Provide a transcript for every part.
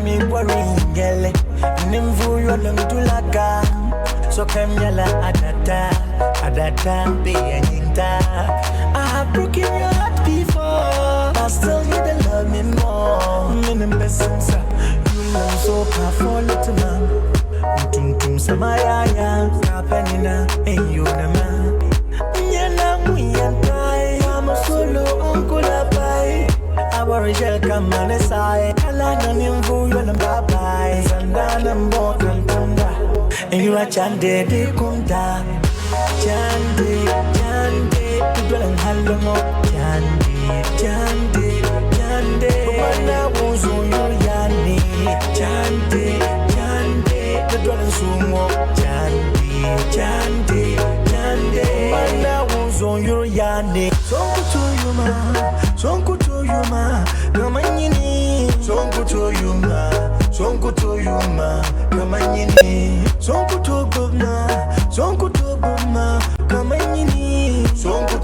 mi worrying gele nimvu yolum tulaga so kem yala adata be anyinta I have broken your heart before but still you don't love me more minim besensa you love so powerful to man tum samaya ya kapenina eyo na man nyana muyantai I'm a solo uncle abai our shell come on the side kala na nimvu yolum babai sandana mbokan tanda and you are chande de kumda chande tudolan halomo chande wana wuzo yuriani chande tudolan sumo chande wana wuzo yuriani sonku to yuma kamanyini sonku to yuma kamanyini sonku to bobma kamanyini sonku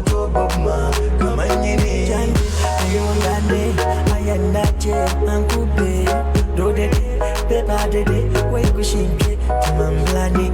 to bobma kamanyini chande ayonane ayanache ankube dodede beba dede way kushinke tumamblani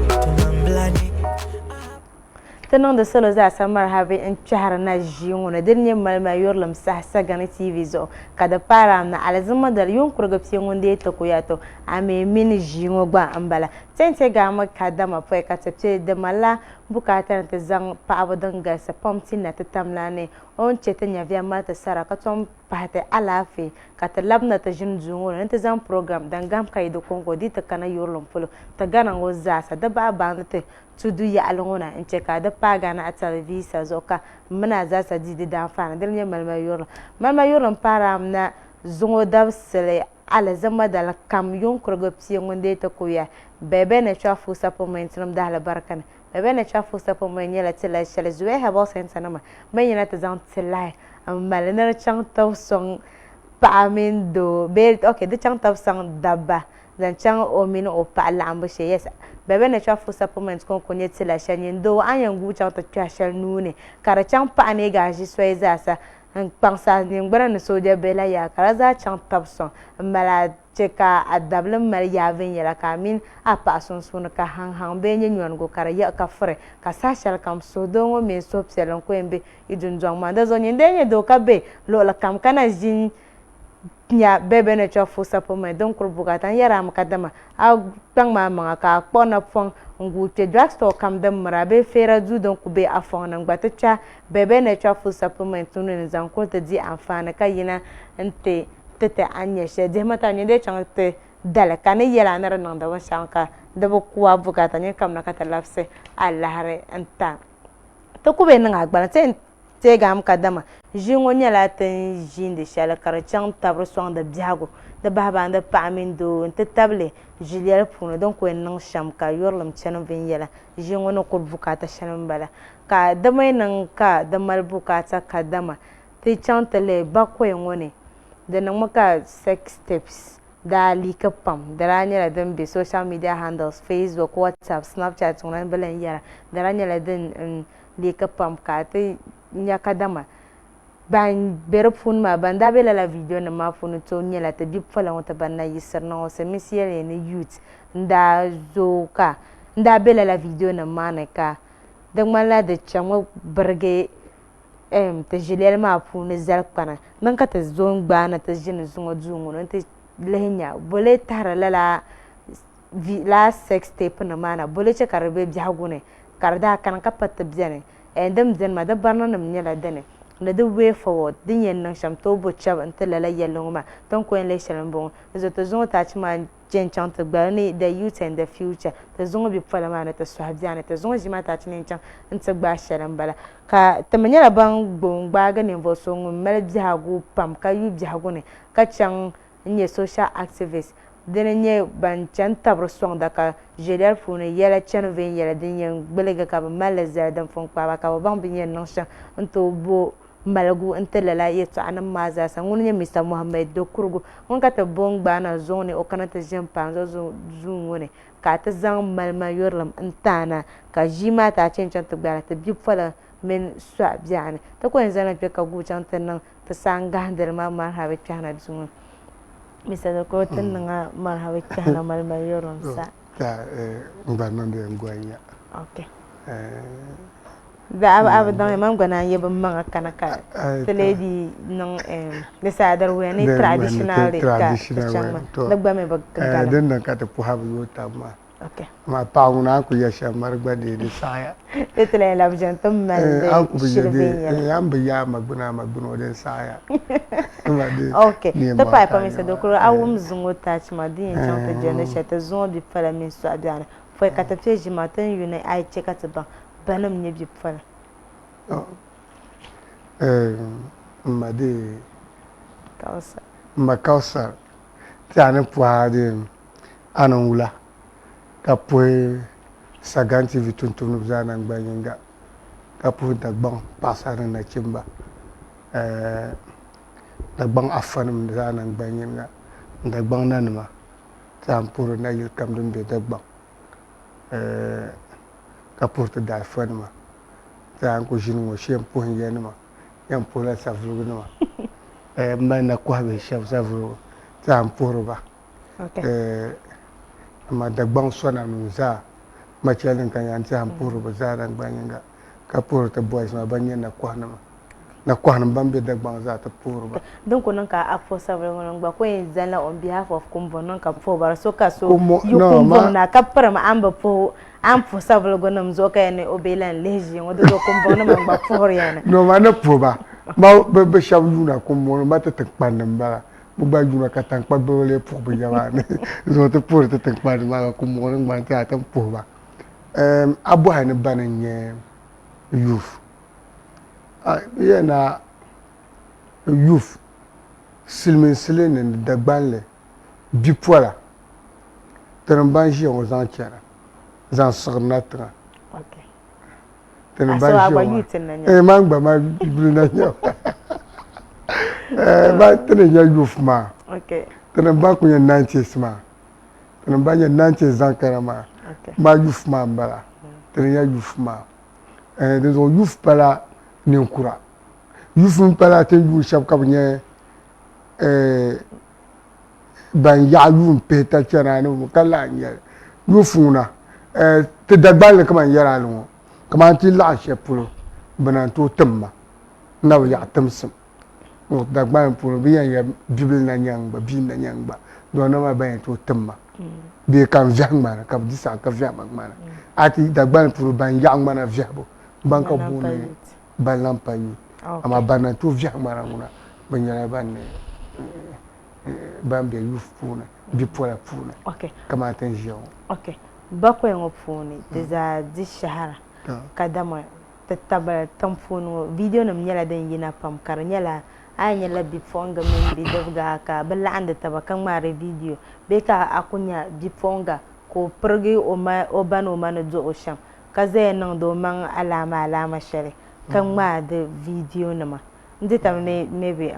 تنون ده سلو زا سمر هابي ان شهر ناجيون درني مالما يورلم ساغاني تي في زو كدا بارام على زما دل يون كرغبسيون دي تكوياتو امي مين جيون غبا امبلا تنتي غام كدما فاي كاتبتي دمالا بوكاتا تزان باودنغا سبومتي نتتاملاني on chetanya via mata sara katom pahate alafi katalabna tajin zungu ntezam program dangam kaido kongo dita kana yorlom polo tagana ngoza sa daba bandete tudu ya alongona ncheka da pagana atalvisa zoka mna za sa didi da fana delnya malma yorlom param na zungo davsele ala zama dal kam yon krogopsi ngonde to kuya bebe ne chafu supplementum dala barkan bebe ne chafu supplement yela tela shele zuwe habo sensanama mayina tazan tela malena chang taw song paamin do be okay de chang taw song dabba dan chang o min o pa lambo she yes bebe ne chafu supplement kon konye tela shanyin do anyangu chang ta chashal nune kara chang pa ne gaji soiza sa pangsa ni gbara ni soja bela ya karaza chang tapson mala cheka adable mal ya venyela kamin apa sunsun ka hang be nyon go kara ya ka fre ka sashal kam sodongo me sop selon ko embe idunjong manda zo nyendenye do ka be lo la kam kana jin nya bebe ne chofu sapome don kurbugatan yara makadama a tang ma ka pona fon ngute drugstore kam dem marabe fera du don kube afon nan gbatacha bebe ne chofu sapome tunu ne zanko te di amfana kayina ente tete anya she de mata ne de changte dala kana yara na nan da washanka da bu kuwa bugatan ne kam na kata lafse allahare anta to kube nan agbana te gam kadama jingo nyala tan jinde shala karachang tabro swang da biago da baba da paamin do te table juliel puno don ko en sham ka yorlam chanon vinyela jingo no ko bukata shanon bala ka da mai nan ka da mal bukata kadama te chantale bakko ngone da nan maka sex tips da lika pam da ranyala dan be social media handles Facebook WhatsApp Snapchat tunan balan yara da ranyala dan lika pam ka te nyakadama ban bere fun ma ban da bela la video na ma funu to nyela te dip fala won ta banna yisar no se misiere ne youth nda zoka nda bela la video na ma ka dan mala de chamo berge te jilel ma funu zal kana nan ka te zon gba na te jin zungo zungo no te lenya bole tara la sex tape na mana bole che karbe jagune karda kan ka pat bjane endem zen ma da barna nam nyela dane na the way forward din yen nan sham to bo chab antela la yelong ma ton ko en le shalam bon zo to zo ta chima jen chant gba ni the youth and the future to zo bi fala ma na to swabjane to zo jima ta chinin chan ntsa gba shalam bala ka to manyala ban bon gba ga ne vo so ngum biago pam ka yu biago ne ka chan nye social activist denye ban chan tabro song da ka jedel fune yela chen ven yela denye belega ka malaza dan fon pa ka ban binyen non sha nto bo malgu ntelela yeto anan maza san wonye Mr Muhammad Dokurugo won ka ta bongba na zone o kana ta jempa zo zungone ka ta zang malma yorlam ntana ka jima ta cin ta gbara ta bi fala men swa biane ta ko en zana pe ka gu chan tan ta sanga der ma har ha be kana zungun Mr. Doko tinga marhawi kana malma yoron sa. Ta ngbanon de ngwanya. Okay. Da abadan mam gana yeba manga kana ka. Lady non the sadar we ni traditional ka. Nagba me bagka. Den nan ka ta pu ha yo ta ma. Okay. Ma pauna ku ya shamar gba de saya. Tetele la bjantum mal. An ku be am be ya magbuno den saya. Okay. Ta pa pa Mr. Doko awum zungo touch ma din chanta jene chata zon bi fala min so adana. Foi ka ta feji matan yuna ai cheka ta ba. Banam nye bi fala. Made Kausa. Makausa. Tiane puade anongula. Kapwe saganti vituntum zana ngbanyenga. Kapwe dagbang pasara na chimba. Dagbang afanum zana ngbanyenga. Dagbang nanuma. Tampuru na yil kamdum be dagbang. Kapurta da fanuma. Ta ko jinu shem po yenuma. Yam pola savrugunuma. Mana kwa be shem savru. Tampuru ba. Okay. Ma dagbang sona nuza ma chelin kan yan tampuru ba zaran banyenga. Kapurta boys ma banyen na kwa nama. Na kwa nan bambe dagbang za ta puru ba. Donc on ka afo savru ngba ko zala on behalf of kumbo non ka fo bar so ka so kumbo na ka para ma amba po am fo savru gonam zo ka ne obelan leji ngodo do kumbo na ngba fo yana. No ma na po ba. Ma be shawu na kumbo ma ta takpan nan ba. Buba juna katang pa bole pour be yawane. Zo te pour te takpan ma kumbo nan ma ta tan po ba. Abu hani bananye youth. Yana youth silmin silin da gbanle bipola tanbanji on zan tiara zan sornatra. Okay. Tanbanji mangba ma bluna nya ba tananya youth ma. Okay. Tanba kunya 90s ma tanbanya 90s zan karama. Okay. Ma youth ma mbala tananya youth ma des youth pala ninkura yufun pala te yu shab ka bunye ban ya yu peta chana no kala nya yufuna te dagbal kama yara no kama ti la shepulo banan to temma na ya temsum o dagbal pulo biya ya bibil na nyangba bi na nyangba do na ma ban to temma be kan vyangma ka disa ka vyama mana ati dagbal pulo ban yangma na vyabo ban ka bune balan payi ama bana to via maranguna banyala banne bambe yufuna bipola puna. Okay. Kama tension. Okay. Bako yango phone teza di shahara kadama tataba tamfono video nam nyala den yina pam kar nyala ay nyala bi fonga min bi devga ka balla ande taba kan mare video be ka akunya bi fonga ko pergi o bano mano do o sham kaze nan do man alama shari kan ma da video nama ndi tam ne maybe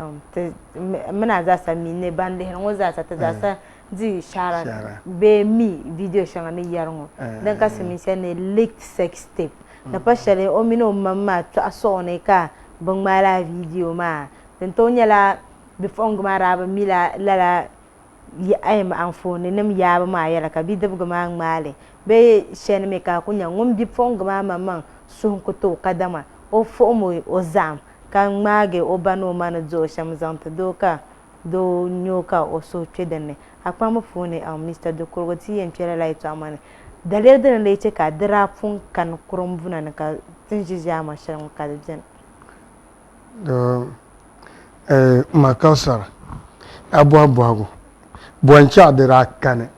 mena za sa mi ne bande hen woza sa ta za sa di shara be mi video shanga ne yarongo dan ka simi se ne leaked sex tape na pa shale o mino mamma to aso ne ka bang mala video ma dan to nyala be fong mara ba mila lala ya ay ma amfone nem ya ba ma yala ka bi debgo ma ngale be shene me ka kunya ngum bi fong ma mamman sun ko to kadama o fomo o zam kan mage o bano mana zo sham zanta doka do nyoka o so twedene akwa mo fone Mr. Doko ti en twela light amane daler de le che ka dra fun kan kurumvuna na ka tinji jama shan ka den do makausara abu boncha de rakane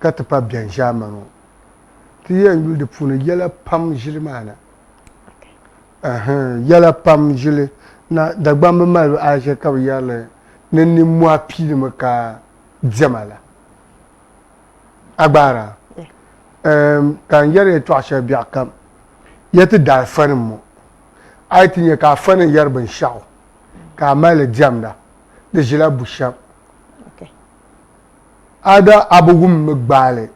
katapa bien jamano ti en de fune yela pam jilmana yala pam jile na dagba mamal aje ka yala nenni moi pile maka jamala agbara kan yare to asha biya kam yati da fanin mu aitin ya ka fanin yarbin shaw ka mala jamda da jila busham ada abugum magbale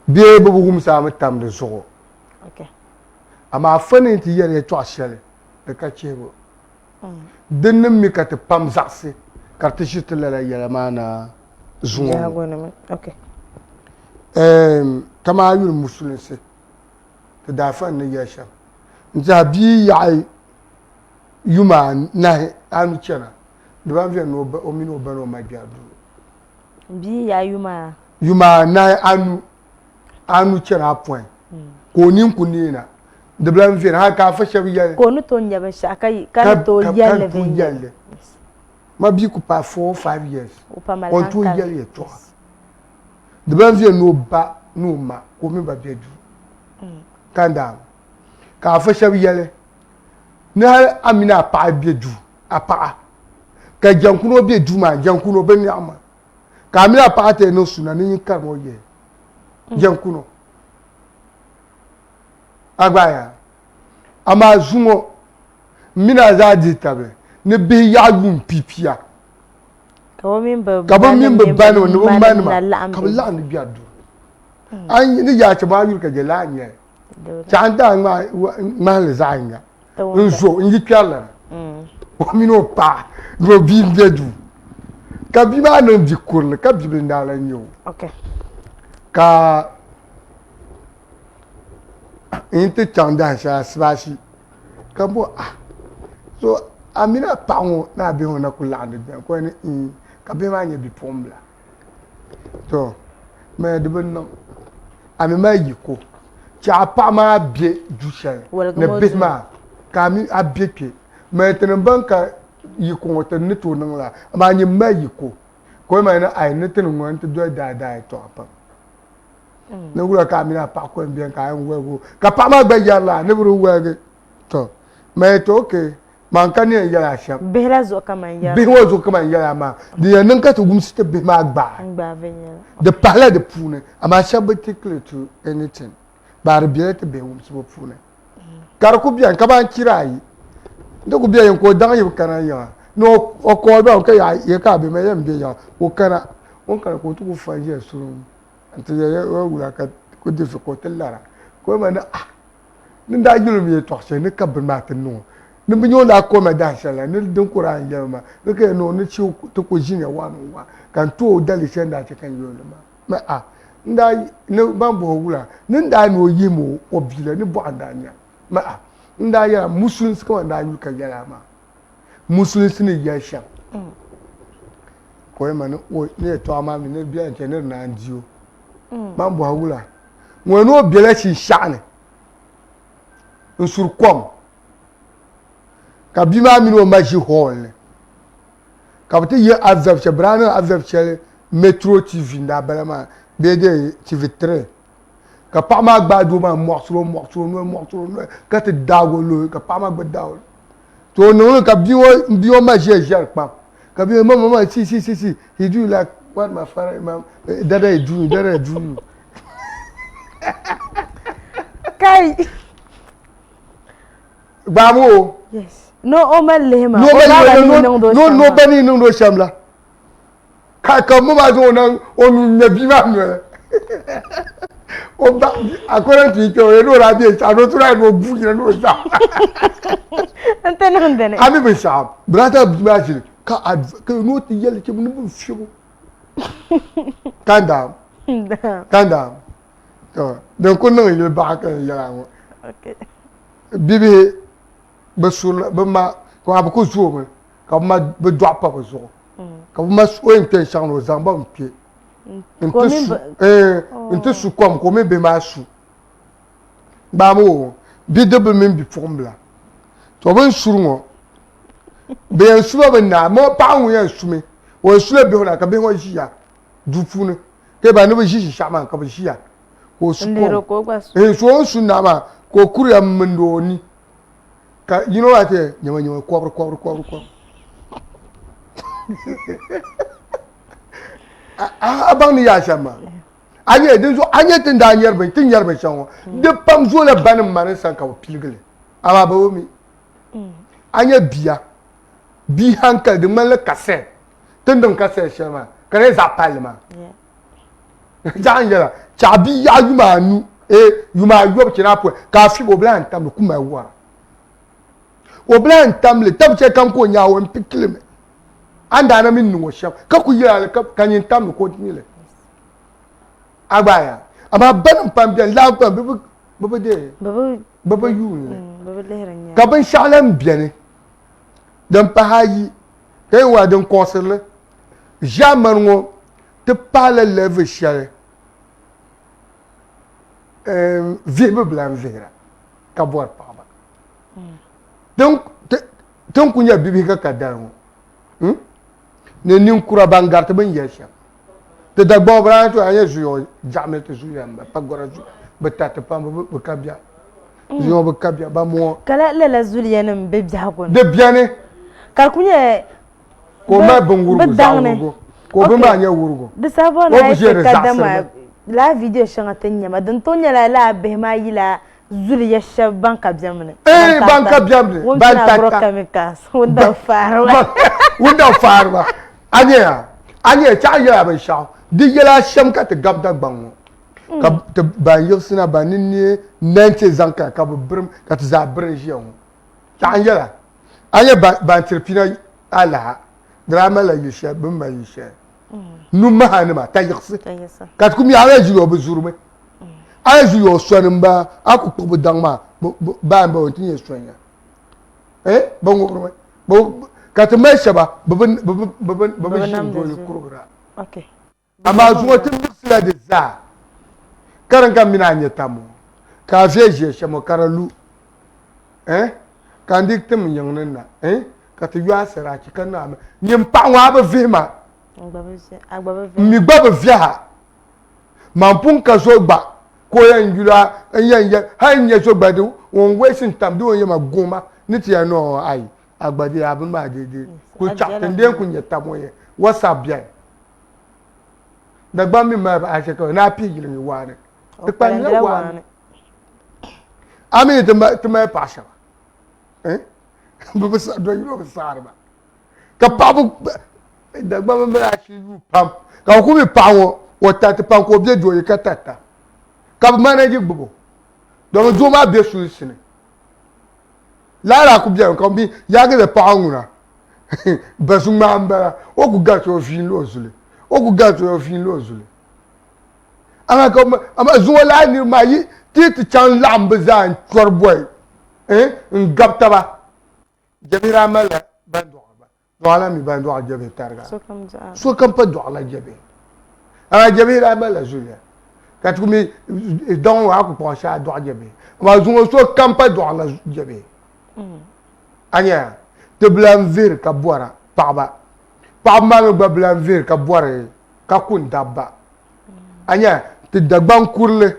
biye bugum samu tam da zugo ama fanin ti yare to ashale da ka chebo dinnin mi ka ta pam zaksi kartishi la yala mana zuwa ya gona me okay kama yul musulunse ta dafa ne yasha nzabi ya yuma na anu chena de ba vien no o mi no ba no ma biadu bi ya yuma na anu chena point ko nin kunina de blan vien ha ka fa shabi ya ko no to nya ba sha kai kan to yelle vien ma bi ku pa 4 5 years o pa mal on to yelle to de blan vien no ba no ma ko mi ba biadu kanda ka fa shabi yelle na amina pa biadu apa ka jankuno biadu ma jankuno ben yama ka amina pa te no suna ni kan mo ye jankuno agbaya ama zungo mina za di tabe ne be ya yum pipia ka wo min ba bano ne bo man ma ka la ni biadu an ni ya chama yur ka je la nye chanta ma le zanga nzo nyi kyala o mino pa do bi biadu ka bi ma no di kurle ka bi ndala nyo okay ka inte chanda sha sbashi ka bo so amina pawo na bi hona kula de ko ni ka bi ma nye bi pomla to me de bonno ami ma yiko cha pa ma bie du sha ne bi ma ka mi abike me tene banka yiko to ne to nan la ma nye ma yiko ko ma na ai ne tene ngwan to do da to apa ne wura ka mi na pa ko bien ka en wego ka pa ma gbe yala ne buru wege to me to okay man kan ne yala sha behra zo kama yala bi wo zo kama yala ma de nan ka to gum site bi ma gba venya de parler de pune ama sha particular to anything bar biye te be wum so pune kar ku bien ka ban kirai de ku bien ko dan yi kana ya no o ko ba ka ya ye ka be me yam be ya o kana on kana ko tu ku fa je suru anti ya wura ka ko difficult lara ko ma na nin da yulu mi to se ne ka be ma tin no ne bi nyo la ko ma da shala ne din qur'an ya ma ne ke no ne ci to ko jine wa no wa kan to dali sen da ce kan yulu ma nda ne ban bo wura nin da no yimo obila ne bo andanya ma nda ya musulunci ko nda yulu ka yala ma musulunci ne ya sha ko ma ne to ama mi ne bi an ne na ndio man bo hawula wonu obiela chi shane nsur kom ka bi ma mi no maji hall ka bete ye azaf chebrana azaf chele metro tv nda balama bede tv 3 ka pa ma gba do ma morso no ka te dago lo ka pa ma gba dago to no ka bi o maji jar pa ka bi mama si he do like what my father imam that I do kai bamo yes no o malema no bani no shamla ka mo ma zo na onu nyabi ma no o ba akora ti ko e no ra bi sa no tura no bu ni no sa antene ami be sa brother ma ji ka no ti yele ke no bu fiu calm down to donc on ne le ba ka ya ngo okay bibi be sur be ma ko ab ko zo ka ma be do pa ko zo ka ma so intention no zamba mpi inte su kom ko me be ma su ba mo bi de be me bi formula to ben suru ngo be su ba na mo pa hu ya su me wo su le be ho na ka be ho ji ya du funu ke ba no be ji shama ka be ji ya ko su ko so su na ma ko kuru ya mndoni ka you know what nyama kwabro abang ni ya shama anye din so anye tin da nyar be shanwo de pam zo le ban man san ka pilgele aba ba wo mi anye bi hankal de man le kase tin dum kase shama kare za palma jangela chabi ya yuma nu yuma yob kina po ka fi bo blan tam ku ma wa o blan tam le tab che kan ko nya wo pikile me anda na min nuwa sham ka ku yala ka yin tam ko tinile abaya ama ban pam bien la pam bebe de bebe yu bebe lehranya ka ban shalam bien dan pahayi kay wa dan conseil jamais ngo te parle leve chale vibe blanc vera ka bor pa ba donc ton kunya bibi ka kadango ne nin kura bangarte ban yesha te da bo bran to anya juyo jamais te juyo ba pagora ju betata pam be kabia juyo be kabia ba mo kala la zuliyanam be biagon de biane kal kunya ko ma banguru zawo ko be ma nya wurgo de sabon ay kadama la video shanga tanya ma dan tonya la be ma yila zuliya shab banka biamne banka biamne ban ta mikas wunda farwa anya cha ya ba sha di yela sham ka te gabda bango ka te ban yosina banini nente zanka ka brum ka te za brinjion ta anya ban tripina ala drama la yisha bum ba yisha nu mahanima ta yiksi ka kum ya ala julo bezurme ala julo sonimba aku ko dangma ba ontinye sonya bango brum ka te mai shaba babban shi goyi kurgura okay amma zuwa tun sila da za karan kan mina anya tamu ka fe je shamo karalu kan dik tum yangnan na ka te ywa sara ki kan na nyim pa wa ba vima mi gba ba via mampun ka so gba ko yan jula yan han ye so gba de won wesin tam de won ye ma goma ni ti ya no ai agbade abun ba de ku chapten de ku nyeta moye whatsapp bien da gba mi ma ba se ko na pi gilin wane te pa ni wane ami te ma pa sha bu sa do yiro sa ba ka pa bu da gba mi ba shi yu pam ka ku mi pa wo ta te pa ko bi do yi ka tata ka bu manage gbo do do ma be su sine lara ku bien ko bi ya ge pa nguna basu mamba o ku ga to fin lo zule o ku ga to fin lo zule ama ko ama zuwa la ni ma yi ti chan lamb zan chor boy ngapta ba jabira mala bando ba wala mi bando jabe targa so kam pa do la jabe ama jabira mala zule kat ku mi don wa ku pa sha do jabe ma zuwa so kam pa do la jabe anya te blanvir ka bora paba ma gba blanvir ka bora ka kun dabba anya te dagban kurle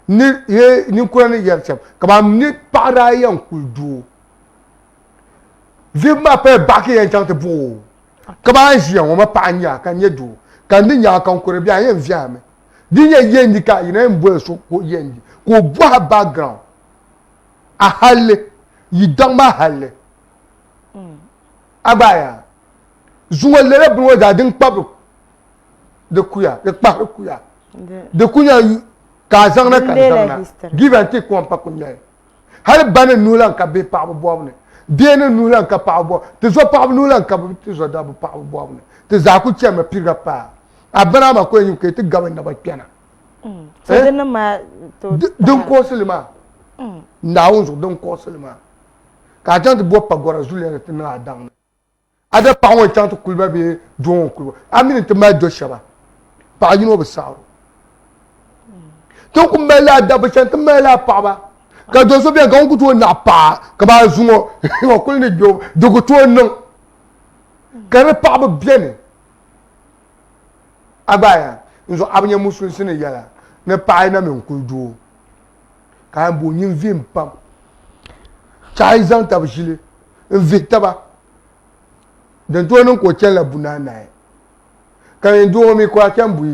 ni kurani yercham ka ba ni para yan kuldu vima pe baki yan chante bo ka ba jian o ma pa anya kan yedu kan ni nya kan kure bia yan viame di nya yendi ka ina mbo so ko yendi ko bo background a halle yidang ma halle abaya zuwa lere bro da din pablo de kuya de kuya ka zangna give and take ko pa kunya hal bana nulan ka be pa bo ne be ne nulan ka pa bo te zo pa nulan ka te zo da pa bo ne te za ku che ma pirga pa abana ma ko yin ke te gaban da ba piana so den ma to dun ko silma nawo zo dun ko silma ka jant bo pa gora zulia te na adang ada pa won jant kulba be don kulba amini te ma do shaba pa yino be sawo to kum mela da ba jant mela pa ba ka do so be ga ku to na pa ka ba zumo ko kul ni jo do ko to non ka re pa ba bien abaya nzo abnya musu sine yala ne pa ina men kuldu ka bo nyin vim pam chai zan tabjile vitaba den to non ko chela bunana e kan ndo mi kwa chambu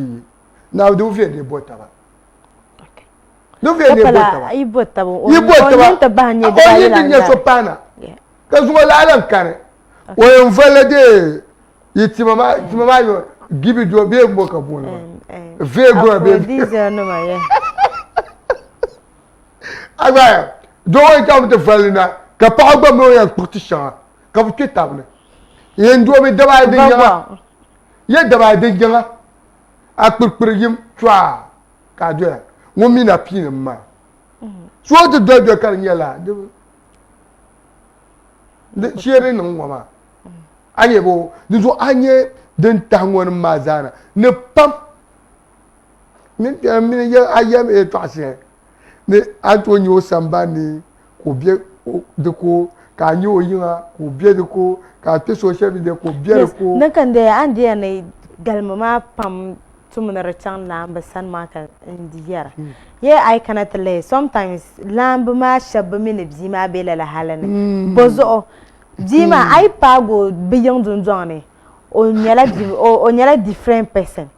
na do vie de botaba okay do vie de botaba i botaba o ta banye de o yin nya so pana ka zuma la lan kan o en vele de yitimama yo gibi do be mo ka bona ve go be dize no ma ye agora do en tam te falina ka pa gba mo ya portisha ka bu table yen do be daba de nyanga ye daba de nyanga a purpur yim twa ka do mo mi na pin ma so de do kar nyala de chere no ngoma anye bo de so anye den tangwon mazana ne pam min ya ayam e twase ne Antonio Sambani ko bie de ko ka nyo yinga ko bie de ko ka te social media ko bie ko nan kan da an dia ne galma ma pam tumuna rachan lamba san ma kan indiyara ye ai kana tele sometimes lamba ma shabba min bzima bela la halane bozo bzima ai pago biyon dunjone o nyala different person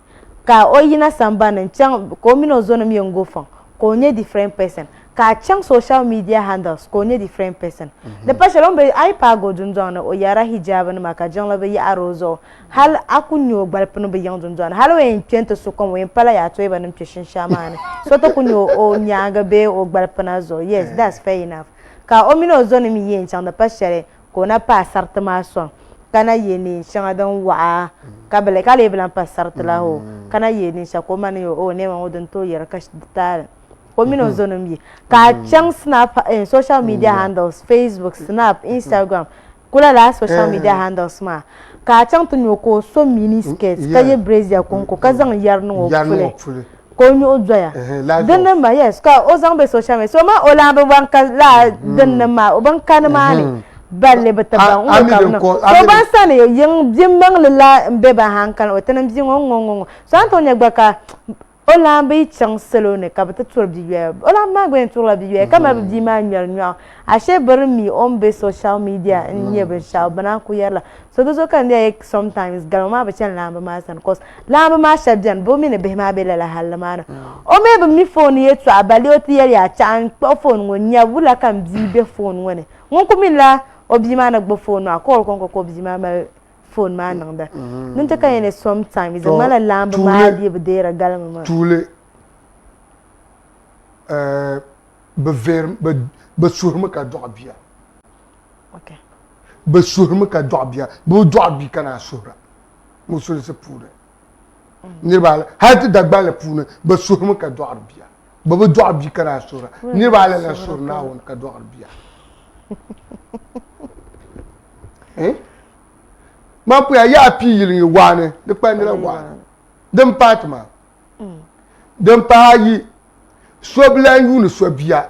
ka o yina samba nan chan ko mino zona mi ngo fon ko nye different person ka chan social media handles ko nye different person the person on be ai pago dunjone o yara hijab na maka jan la be ya arozo hal akunyo gbalpno be yan dunjone hal we twento so kon we pala ya to e banam tweshin shamane so to kunyo o nyanga be o gbalpna zo yes that's fair enough ka o mino zona mi yen chan the person ko na pa sartma so kana yeni shanga don wa kabele kale blan pasartla ho kana yeni sha ko man yo o ne ma odon to yara kash tal ko mino zonom yi ka chang snap social media handles Facebook snap Instagram kula la social media handles ma ka chang to nyoko so mini sketch ka ye brazier konko ka zang yar no fule ko nyo zoya den ma yes ka o zang be social media so ma o la ba wan ka la den ma o ban kan ma ni balle bataban so ban sane yin jimbang la mbeba hankan o tanam jin ngongo so antonya gbaka o la be chang salone ka bata tur biye o la ma gwen tur la biye kama bi ma nyer nyaa ashe bar mi on be social media nye be sha bana ku yalla so do so kan dey sometimes galma ba chan lamba ma san cause lamba ma shabjan bo mi ne be ma be la halmana o me be mi phone yetu abali o ti ya chan ko phone ngonya bula kan bi be phone ngone ngonko min la obima na gbo phone na call kon ko obima ma phone ma nanda nunta kan ne sometimes the mala lamba ma di be dera galma ma tule be surma ka dobia okay be surma ka dobia bo dobi kana sura musul se pure ni bala hat dagbala pune be surma ka dobia bo dobi kana sura ni bala la surna won ka dobia ma pu ya pi yiri wane de pandira wane dem patma dem pa yi so blan yu no so bia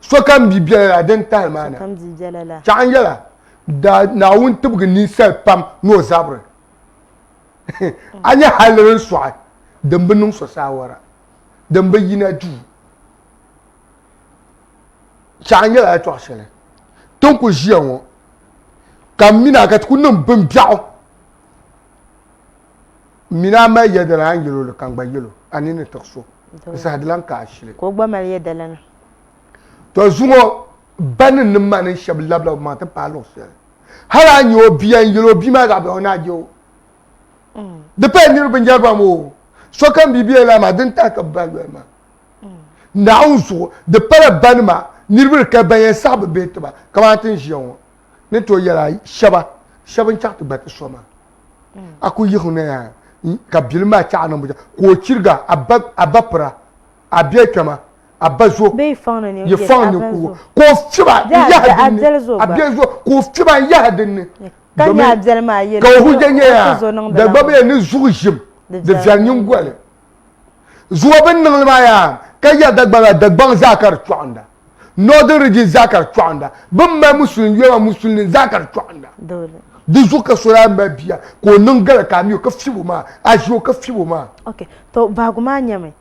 so kam bibia la den tal mana kam di jalala chan yala da na won tubga ni sel pam no zabre anya halin so dem benun so sawara dem bayina du chan yala to shele ton ko jian kamina ka kunum bimbiao mina ma yedala angelo kan gbayelo anine tokso sa hadlan ka ashile ko gba mal yedala to zungo banin nim man shab labla ma ta palo sel hala nyo bian yelo bi ma ga ba na jo depend ni bin jarba mo so kan bibiela ma din ta ka balwa ma na unso de para banma nirbi ka bayan sabu betba kamatin jion ne to yara shaban chatu bat soma aku yihune ya ka bilma cha na mu ko kirga abapra abiya kama abazo be fona ne ye fona ko fiba ya abiya zo ko fiba ya hadin kan ya abdelma ye ko hujanye ya da babe ne zugujim de vyanyin gwale zuwa bin nan ma ya kaya dagban zakar tuanda northern region zakar tuanda bimma musulun yoma musulun zakar tuanda dole dizuka sura mabia ko nungala kamiyo ka fibo ma ajo ka fibo ma okay to baguma nyame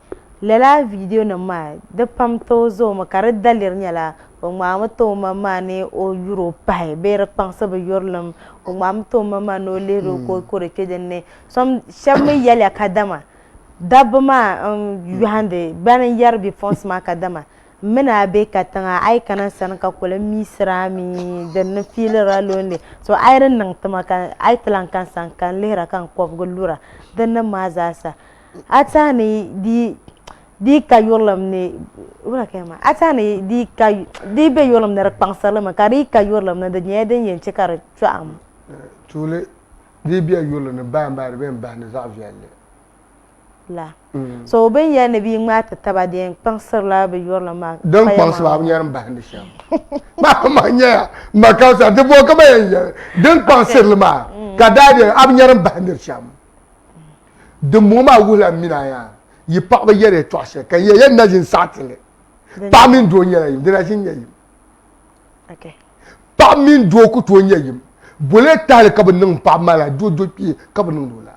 lela video na ma de pam to zo makar dalir nyala o mama to mama ne o europe ay ber pansa be yorlam o mama to mama no lero ko reke denne som shamme yala kadama dabma yuhande banan yarbi fons ma kadama mena be katanga ai kana san ka kula misra mi den filera londe so ayran nan tama kan ai tlan kan san kan lera kan ko gulura den ma zasa ata ne di ka yolam ne wala kema ata ne di be yolam ne rak pangsala ma kari ka yolam ne de nyeden yen chekar chuam tule di biya yulo ne ba ben ba ne za vielle la so ben ya ne bi ngata tabadien penseur la be yorla ma don pense ba nyaram ba ne sham ma nya ma ka sa de bo ka ba ya don pense le ma ka da de ab nyaram ba ne sham de mo ma wula mina ya yi pa ba yere to ashe kan ye na jin satile pa min do nya yi de na jin yi okay pa min do ku to nya yi bole tale ka ba nang pa mala do pi ka ba nang do la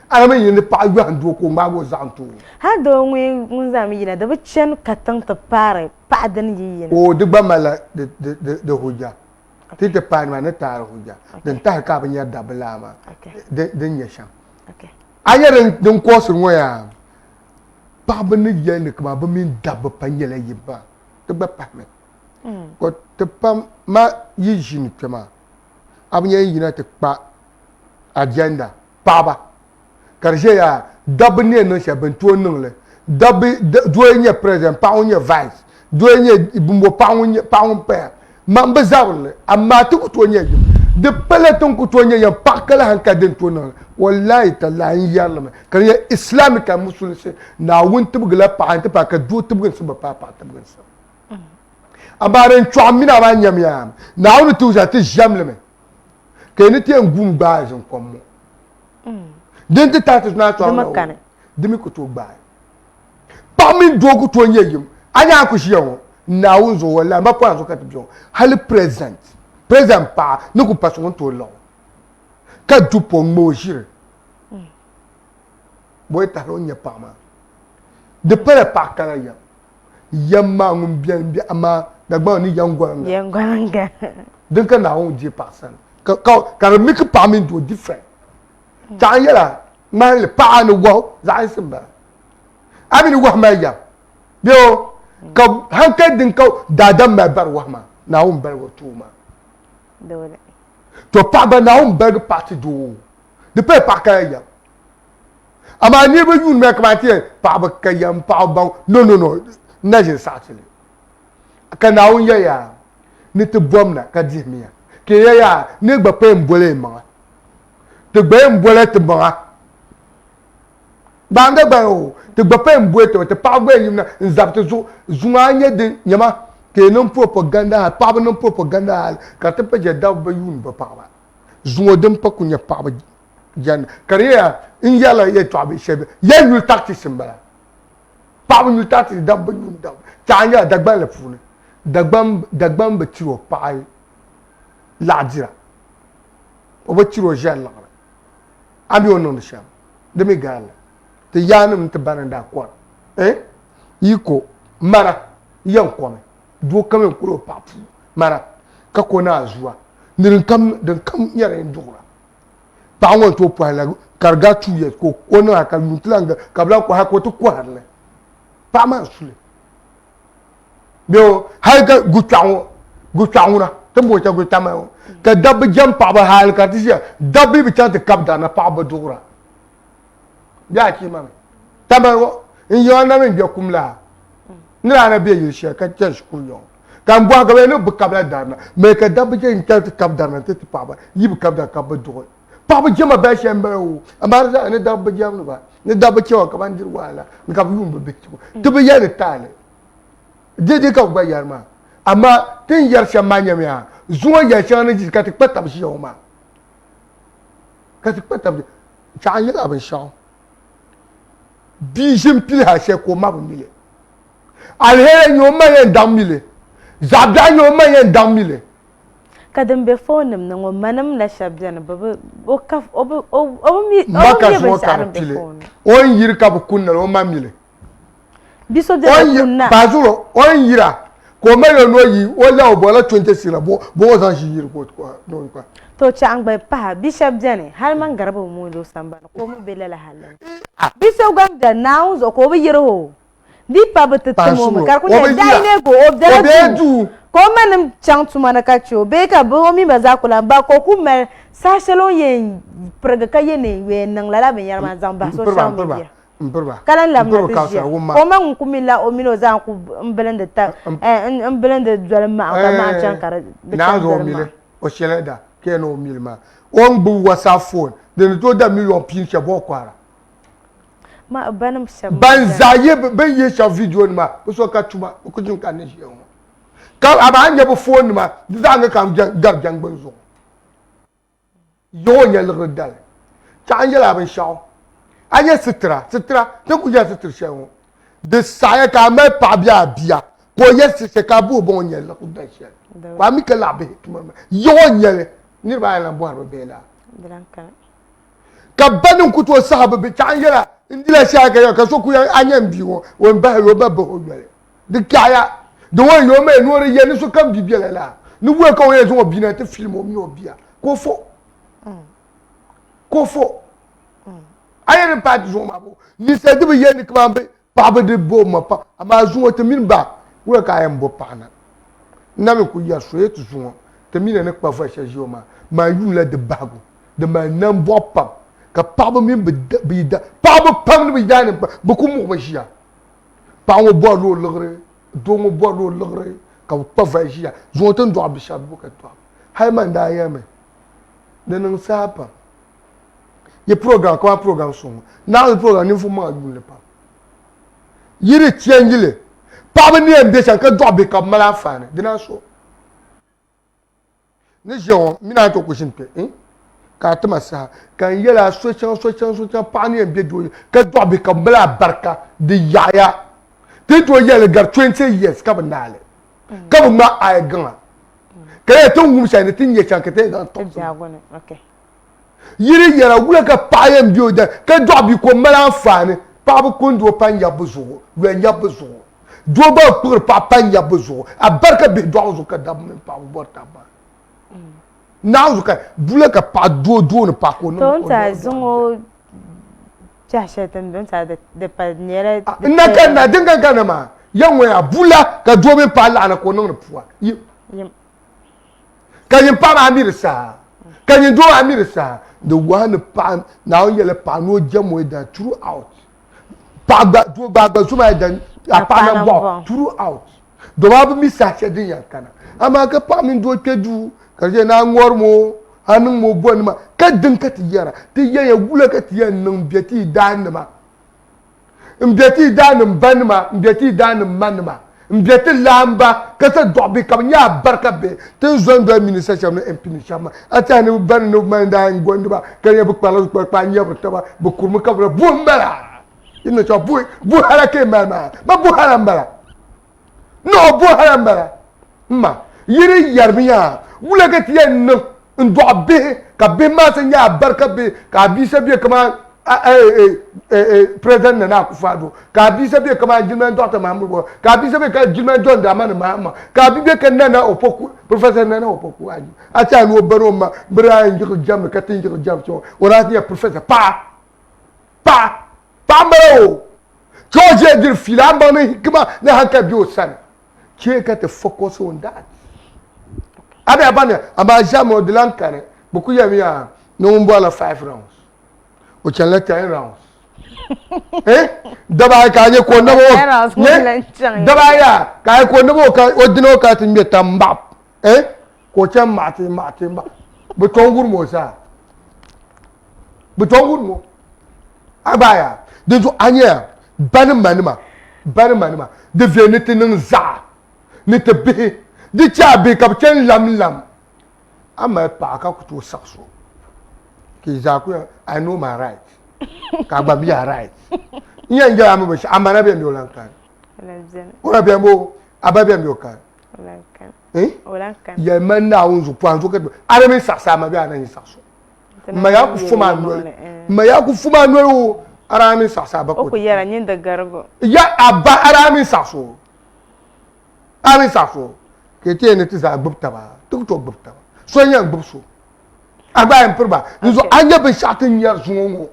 ana yin pa yu an do ko ma go zanto ha do ngwe ngunzami yina da bacen katan ta pare pa dan yi o de ba mala de hujja ti te pa ma ne ta hujja den ta ka ba nya da bala ma de nya sham okay ayere den ko su ngoya pa ba ne ye ne ka ba min da ba pa nyela yiba te ba pa me ko te pa ma yi jini tema abnya yi na te pa agenda pa ba karshe ya dab ne no sha ban to nun le dab do nye president pa onye vice do nye bumbo pa onye pe ma mba zawle amma tu to nye de peloton ku to nye ya pakala han ka den to non wallahi tallahi yalla ma kariya islamic musulse na won tubgla pa anta pa ka do tubgin su ba pa tubgin su amaren chwamina ba nyam ya na won tu ja ti jamle me ke ni ti ngum ba jin komo dente tatus na to makane dimi ko to gba pa min do ko to nyeyim anya ko shiyo na unzo wala ma po anzo ka tibyo hal present pa no ko paso to lo ka dupo mo jire boy ta ro nya pa ma de pere pa kala ya yamma ngum bien bi ama da gba ni yangwanga den ka na on 10% ka mi ko pa min do different Chang yela man pa no wo za simba abi ni wo ma ya bio ka hanka din ka dadam ma bar wo ma na um bar wo tuma dole to pa ba na um bar party do de pe pa ka ya ama ni ba yun me ka ti pa ba ka yam pa ba no na je sa tele ka na un ya ni te bom na ka di mi ya ke ya ni gba pe mbole ma te gbe mbole te ba banga ba o te gbe pe mbole te pa gbe yim na nzap te zunga nye de nyama ke non propaganda pa ba non propaganda ka te pe je da ba yun ba pa ba zunga dem pa kunya pa ba jan kariya in yala ye to abi shebe ye nul tactics mbala pa ba nul tactics da ba yun da tanya da gba le fune dagbam ba tiro pa ai la dira o ba tiro jan la abi onon sham de mi gala te yanum te bananda kwa yiko mara yan kome do kamen kulo papu mara ka kona zuwa nirin kam den kam yare ndura pa won to pa la karga tuye ko ona ka mutlanga kabla ko ha ko to ko harle pa ma sule bio hay ka gutang na to mo ta gutama ka dab jam pa ba hal ka ti dab bi ta kabda na pa ba dura ya ki mame tamawo in yo na men bi kumla nira na bi yi she ka ta shku yo kan bo ga no bu kabla darna me ka dab je in ta kabda na ti pa ba yi bu kabda ka ba dura pa ba jama ba she mba o amar za ne dab jam no ba ne dab ke wa ka ban dir wala ni ka bu yum be to be ya ne tale dede ka gba yarma amma tin yar shamanya miya zuwa ya shana ji ka tikpata bi shi ma ka tikpata bi cha yi abin sha bi jim pil ha she ko ma bile alhere nyo ma yen dam bile zabda nyo ma yen dam bile kadam be phone na ngo manam la shabjana baba o kaf o mi maka so ka pile on yir ka bu kunna o ma mile biso de kunna bazuro on yira ko melo no yi o la o bola 26 la bo san shi yir ko no ko to changba pa bishop jane har man garba mu do samba ko mu belela halan biso gam da nouns ko be yiro di pa ba tetmo ma kar ko ne dai ne go obdatu ko manam chantuma na kacho be ka bo mi baza kula ba ko kuma sashalo yen praga kayene we nan lala ben yarma zamba social media kalan lamna tije o man kumila o mino zan ku mbelende ta mbelende dwalma ka ma chan kara na go mile o sheleda ke no milma on bu WhatsApp phone de to da million pin che bo kwara ma banam sham ban zaye ban ye sha video ni ma so ka tuma ko jin kan ne shi ka abanye bu phone ma da nga kam gar jang ban zo yo nya le dal cha anya la ban shaw anya sitra te ku ya sitra shawo de saya ka me pa bia ko yes se ka bu bon nya le ku da shi ba mi ka la be yo nya le ni ba la bo arba be la ka banin ku to sahaba be cha anya la ndila sha ka so ku ya anya mbi won ba lo ba bo nya de kaya de won yo me no re ye ni so kam bibia la ni wo ka won ye so bi na te film o mi obia ko fo ayen parti zo ma bo ni se de ye ni klambe pa be de bo ma pa ama zo te min ba wo ka ayem bo pa na me ku ya so etu zo te min ne pa fa charge o ma yu la de bago de ma nan bo pa ka pa bo min be da pa bo pam ni be da ne bo ku mo ma jia pa wo bo lo logre do mo bo lo logre ka pa fa jia zo te ndo abisha bo ka to hay man da yeme de nan sapa ye program kwa program so na le program ni fuma yu le pa yiri tiengile pa be ni ambition ka do be ka mala fane de na so ni jeon mi na to question pe ka tama sa kan yela so chan pa ni ambi do ka do be ka mala barka de yaya ti to yele gar 20 years ka banale ka ma ay gan ka ye to ngum sha ni tin ye chan ka te dan to okay yiri yara wula ka payam bio da ka do bi ko mala fane pa bu kun do pan ya buzo we nya buzo do ba pour pa pan ya buzo abarka be do zo ka dab men pa bu borta ba na zo ka wula ka pa do ne pa ko no to ta zungo jasha tan don ta de pa nere na kan na dinga kana ma yanwe abula ka do men pa la na ko no puwa ka yin pa ma mirsa kan you do amirisa the one pan now yele pano jamo da throughout pagba do bagba suma da apana bo throughout do ba mi sache din yakana ama ka pamin do kedu ka je na ngormo anun mo bon ma ka din ka tiyara tiye ya gula ka tiyan nan biati dan ma mbiati dan ban ma mbiati dan man ma mbiati lamba ka ta dobi kam nya barka be te zon do administration no impinishama atani ban no man da ngondi ba ka ye bu pala pa nya bu taba bu kurmu ka bu mbala ino cha bu harake mama ba bu harambala no bu harambala ma yiri yarmiya wula ka tiye no ndo be ka be ma sa nya barka be ka bi se be kama president na akufado ka bi se be kama jilman doctor mamugo ka bi se be ka jilman don da man mama ka bi be kan na opoku professor na opoku aji acha no baro ma bra njigo jam ka tin njigo jam cho ora ti professor pa mbao choje dir filamba na hikma na hanka bi osan che ka te focus on that ada abane abajamo de lankane boku ya mi ya no mbo la 5 rounds o chala 10 rounds daba ka nye ko nabo daba ya ka ko nabo ka odino ka tin be tamba ko chan mate ba butongur mo sa butongur mo abaya de zo anya ban manima de venete nin za ne te be di cha be ka chen lam ama pa ka ku to sakso ki za ku I know my right ka ba bi right nya nja am be amana be mi olankan ora be mo ababe mi okan olankan ye man na unzu kwanzo ka ara mi saksa ma be anan sakso ma ya ku fuma no o ara mi saksa ba ko ko yara nyin da gargo ya aba ara mi sakso ke te ne ti za gbupta ba to gbupta ba so nya gbupso aba en purba nzo anya be shatin yar zungo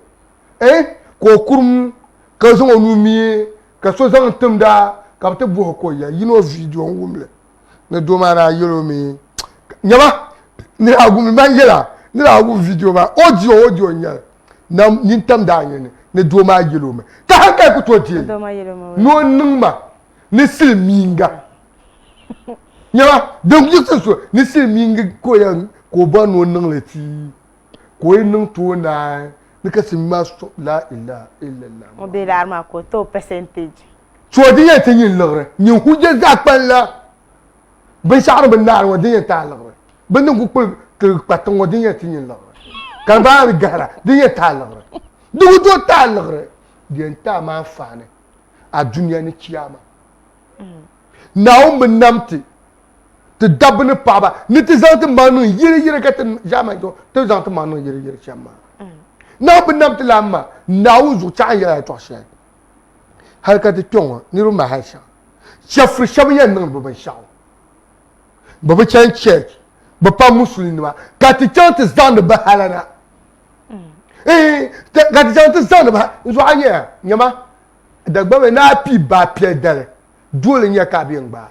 ko kurum ka zo nu mi ka so zan tumda ka te bu ko ya yino video ngumle ne do mara yelo mi nyama ni agum man yela ni agum video ba audio nya na ni tamda nya ne do ma yelo me ka hanka ku to tie no numa ni silminga nyama donc juste so ni silminga ko ya ko ba no nan le ti ko yin to na nika sin ma so la ilaha illallah o be la ma ko to percentage so di ya tin yin lagre ni huje za kpan la bin sha'ar bin nar wa din ta lagre bin ku ku patong wa din ya tin yin lagre kan ba ri gara din ya ta lagre du do ta lagre din ta ma fane a duniya ni kiyama nawo bin namti te dabne paba ni te zant manu yiri ka te jama do te zant manu yiri chama na bin namti lamma nawo zu cha ya to sha har ka te tonga ni ru ma ha sha chefri shabiya nan bo shaw bo chan church bo pa musulmi ba ka te chante zand ba halana ka te chante zand ba zo anya nyama da gba na pi ba pie dale dole nya ka bi ngba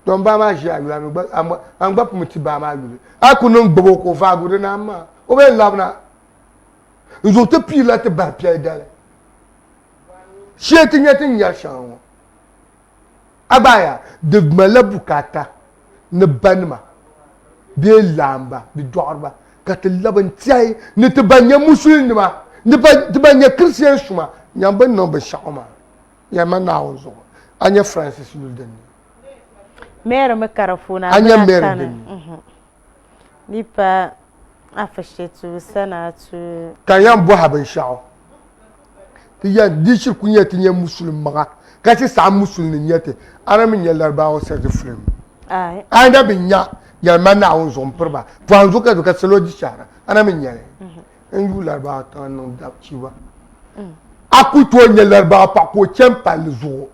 don ba ma ji ayu am gba pumuti ba ma ayu akunu ngbo ko fa gudu na ma o be labna zo te pi la te ba pie dale sheti nya tin ya shan abaya de mala bukata ne banma be lamba bi dorba ka te laban tiai ne te banya musulmi ma ne te banya christian shuma nyamba no be shama ya mana ozo anya Francis Lulden mere me karafuna anya mere ni pa afashetu sana tu kayam bo haben shao ti ya dishir kunya tinya musulmi maga ka ci sa musulmi nyete ana min ya larba o sa de frem ai anda binya ya mana ozo mperba panzo ka selo di shara ana min ya en yu larba tan no da chiwa akuto nye larba pa ko chempa lezo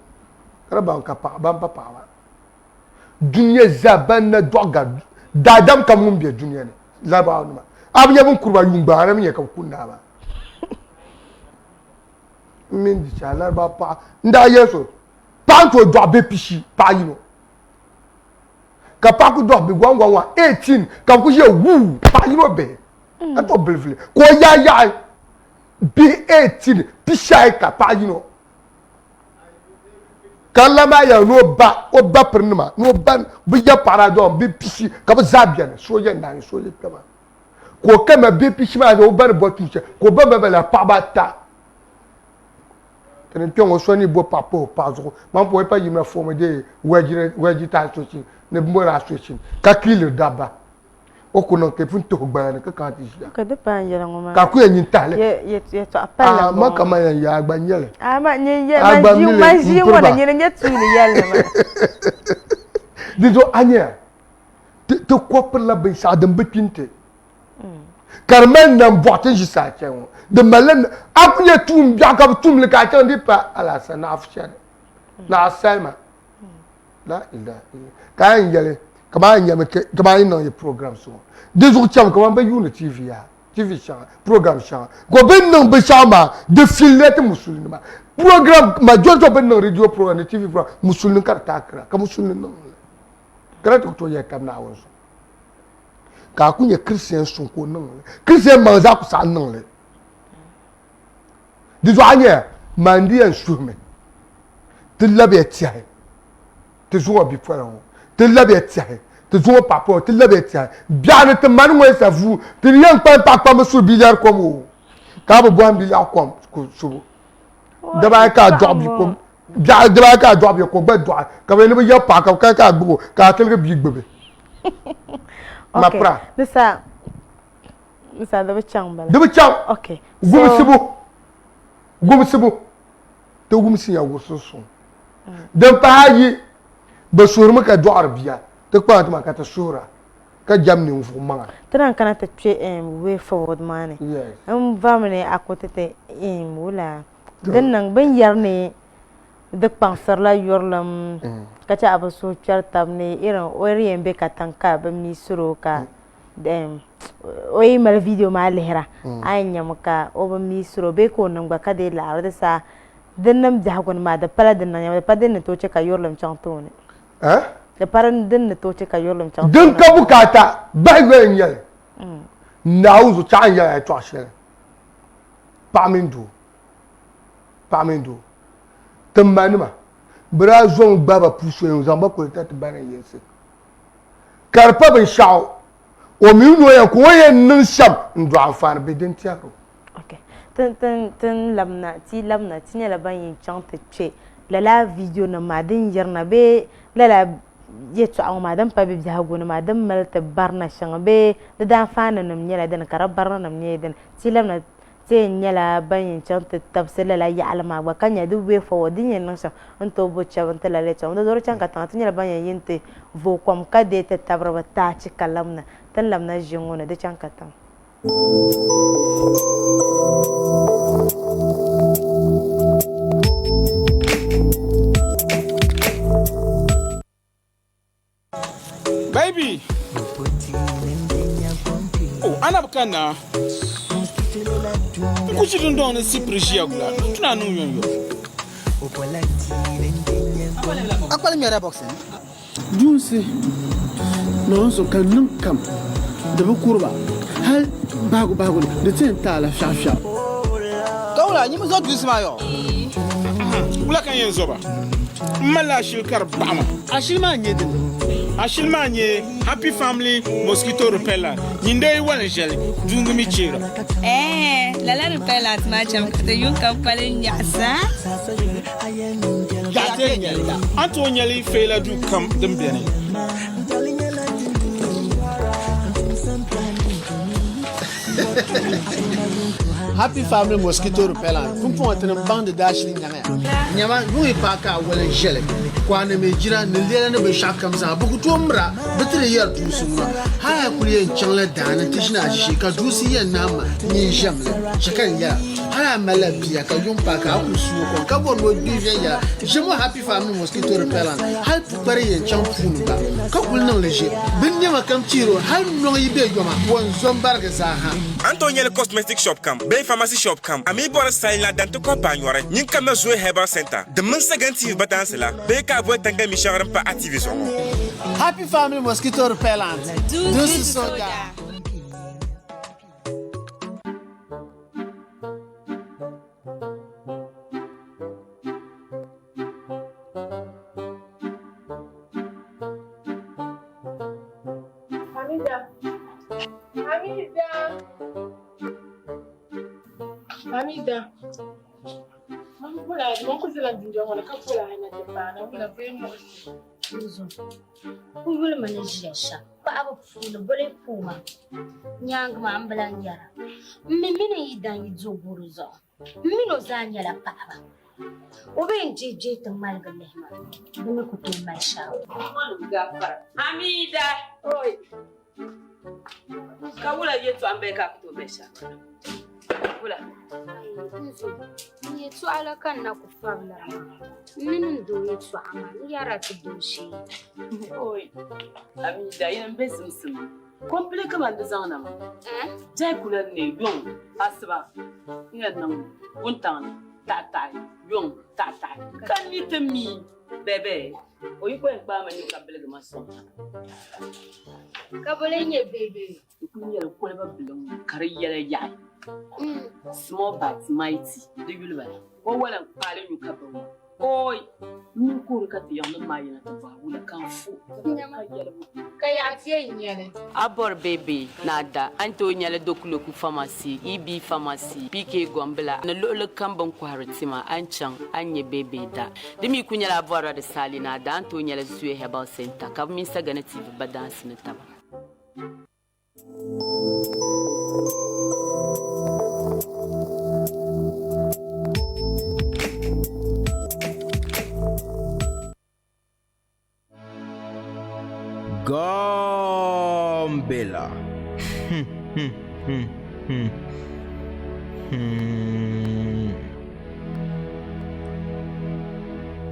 raba ka pa ban pa wa dunya zabana doga dadam kamun biya dunya ne larba ma abiya bun kurba yumba ara min ya ka kunna ba min di cha larba pa nda yeso panto do be pishi pa yino ka pa ku do be gwangwa 18 ka ku je wu pa yino be ato belfle ko ya B18 pishaika pa yino kalama ya no ba o ba pernima no ban bi ya paradon bi pishi ka ba zabian so ya nan so le kama ko kama bi pishi ma o ba bo tuche ko ba la pa bata tenen tongo so ni bo papo pa zo man po pa yima fo me de waji ta so chi ne bo ra so chi ka kilo daba okuno ke funto gbara ka kan ti sha ka de pan yela ngoma ka ku yin tale ye to apala ma kama ya agba nyele ma nye ye ma ji wona nye nye tu ni yela ma dizo anya te ko per la be sa de bepinte karmen nan botin ji sa chen de malen akuye tum bia ka tum le ka chen di pa ala sa na afshan na selma la ila ka yele kama nyame kama ino ye program so dezo cham kama ba yu na TV ya TV sha program sha go ben no be shama de filete musulmi ma program ma jojo ben no radio program TV program musulmi kar takra ka musulmi no kara to ye kam na wonso ka kunye christian so ko no christian ma za ku sa no le dezo anye mandi en sume te labe tiae te zo bi fara te labe tiae te zo papa te labe tiae bien te manu mo sa vous te rien pas papa me sou billiard comme o ka bo bon billiard comme ko so da ba ka job ko ja da ba ka job ko ba do ka be ne ya pa ka gbo ka tel bi gbebe ma pra Misa da bachang bala de bi cham okay gumsibu te gumsi ya wo so dan pa yi ba sur maka do arabiya te kwa ta maka ta sura ka jamni fu manga tan kana ta tue way forward mane yes vamne akotete wala dan nan ban yarne de pansar la yorlam ka ta abaso chartam ne irin oriyen be ka tanka ba mi suro ka dem oyi mal video ma lehra anya maka o ba mi suro be ko nan ba ka de la da sa dan nam jagon ma da pala dan nan pa den to ce ka yorlam chanto ne da paran din to ce ka yorlam chanto din ka bukata ba gwen yel nauzu cha ya to ashe pamindo tambanima bra zon baba puso en zamba ko ta bana yese karpa ben shaw o mi no ya ko ye nin sham ndo afan be den tiaro okay ten lamna ti nya la ban yin chante che la video na madin yarna be la yetu aw madam pa be hago na madam mal te barna shanga be da fana nam nya la den karabarna nam nya den ti lamna te nya la ban yin chante tafsila la ya alama wa kanya du be forward yin nan sa onto bo cha on la le cha on do chan ka tan nya la ban yin te vo kom ka de te tabra ta ci kalamna tan lamna jingona de chan ka tan Baby. Oh, anabkana. Kuchi dondon si prejia gula. Tuna no yon yo. Akwala mi ara boxing. Junse non so kan nan kam da ba kurba hal bago da tin ta la shaf Kawla ni mo zo du sima yo. Ula kan yen zoba. Mala shilkar bama. ashilma nyedin Ashilmanye Happy Family Mosquito Repellent. Ninde wala gel dungumi chira. La repellent macham de yun kampale nyasa. Gate nyali. Antonia li fela du kam dembene. Happy Family Mosquito Repellent fumfu atana bande dashi nyanga nyama nui paka wala jele kwana me jira ne lele ne be shakam za buku tomra betre yar tusuma haya kuliye chanla dana tishna shi ka dusi yan nama ni jamle shakan ya haya mala biya ka yum paka ku su ko ka bon wo biye ya jemo Happy Family Mosquito Repellent hal pare yan cham funba ka kulnan leje bin nyama kam tiro hal no yibe goma won zombarga za ha Antonia le cosmetic shop kam be pharmacy shop kam ami bor style la dan to compagnie wara nyin kam zo herbal center de mun saganti batans la be ka bo tanga mi sharam pa activation Happy Family Mosquito Repellent this is soda Hamida. Mambula, mokuzela ndinjo ngona kapula ina tepana, mula vemo. Uzo. Uyule manejesha. Ba aba funa bole puma. Nyang ma ambala nyara. Mimino yidan yizoburuzo. Mino zanya la papa. Obe njeje to malga lehma. Dumi kutu maisha. Mwana gafara. Hamida. Oi. Kawula yetu ambeka kutomesha. Kula. Uzo. Yetu ala kan na kufabla. Minin do yetu ama. Yara tudoshi. Oi. Hamida ina mbezi msimu. Komplika mandazana ma. Jai kula ne yong asba. Ina nan untan tatai yong tatai. Kan litemi bebe. Oyi ko en ba mani kabele ma son. Kabole nye bebe. Kunyere ko ba bilon kare yele yai. Small but mighty. Do you know? Oh, well, I'm calling you couple. Oi, you could cut the young man at the Bahula Camfu. Abor baby, nada, Antonia le Dokuluku Pharmacy, EB Pharmacy, PK Gombela, and a little Cambon Quartima, Anchang, Anye baby da. The Mikunya Labora de Salina, Antonia le Sue Herbal Center, Cabminsa Ganative, but dance in the taba. Gombela.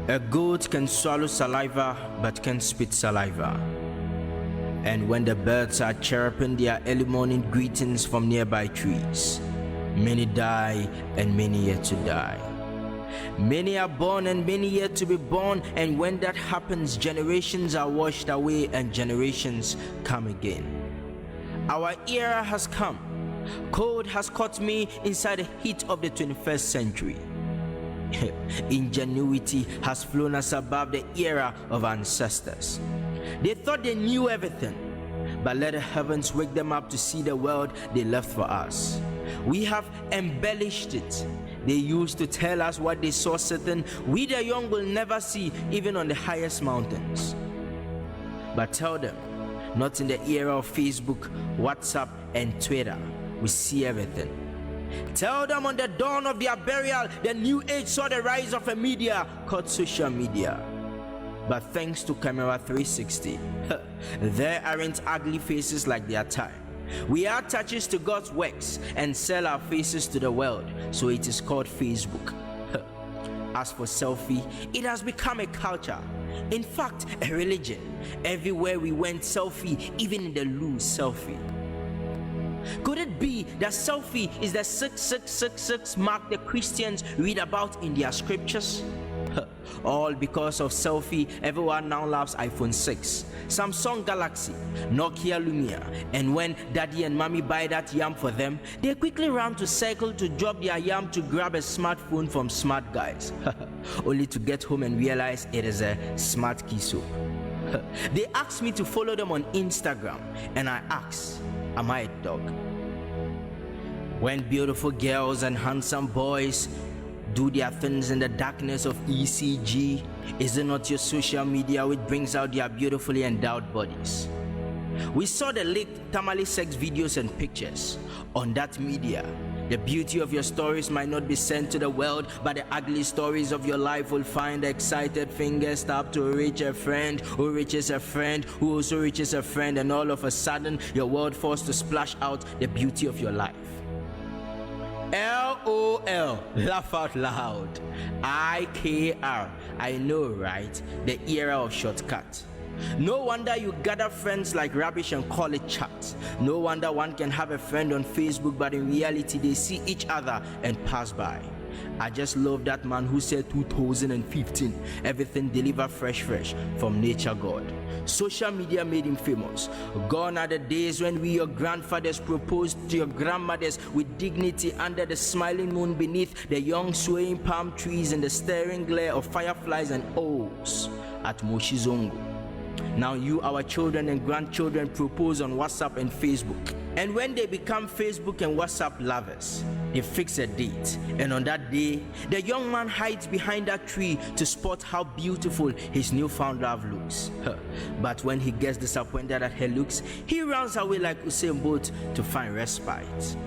A goat can swallow saliva but can spit saliva. And when the birds are chirping their early morning greetings from nearby trees, many die and many yet to die. Many are born and many yet to be born, and when that happens, generations are washed away and generations come again. Our era has come. Cold has caught me inside the heat of the 21st century. Ingenuity has flown us above the era of ancestors. They thought they knew everything, but let the heavens wake them up to see the world they left for us. We have embellished it. They used to tell us what they saw certain we the young will never see, even on the highest mountains. But tell them, not in the era of Facebook, WhatsApp, and Twitter. We see everything. Tell them on the dawn of their burial, the new age saw the rise of a media called social media. But thanks to Camera 360, there aren't ugly faces like their time. We add touches to God's works and sell our faces to the world, so it is called Facebook. As for selfie, it has become a culture. In fact, a religion. Everywhere we went, selfie, even in the loo, selfie. Could it be that selfie is the 6666 mark the Christians read about in their scriptures? All because of selfie, everyone now loves iPhone 6, Samsung Galaxy, Nokia Lumia, and when daddy and mommy buy that yam for them, they quickly run to cycle to drop their yam to grab a smartphone from smart guys, only to get home and realize it is a smart key soap. They asked me to follow them on Instagram, and I asked, am I a dog? When beautiful girls and handsome boys do their things in the darkness of ECG, is it not your social media which brings out their beautifully endowed bodies? We saw the leaked tamale sex videos and pictures. On that media, the beauty of your stories might not be sent to the world, but the ugly stories of your life will find the excited fingers stop to reach a friend who reaches a friend who also reaches a friend, and all of a sudden your world forced to splash out the beauty of your life. LOL, laugh out loud. IKR, I know, right? The era of shortcut. No wonder you gather friends like rubbish and call it chat. No wonder one can have a friend on Facebook, but in reality they see each other and pass by. I just love that man who said 2015, everything delivered fresh from nature God. Social media made him famous. Gone are the days when we, your grandfathers, proposed to your grandmothers with dignity under the smiling moon beneath the young swaying palm trees and the staring glare of fireflies and owls at Moshizongo. Now you, our children and grandchildren, propose on WhatsApp and Facebook. And when they become Facebook and WhatsApp lovers, they fix a date. And on that day, the young man hides behind that tree to spot how beautiful his newfound love looks. But when he gets disappointed at her looks, he runs away like Usain Bolt to find respite.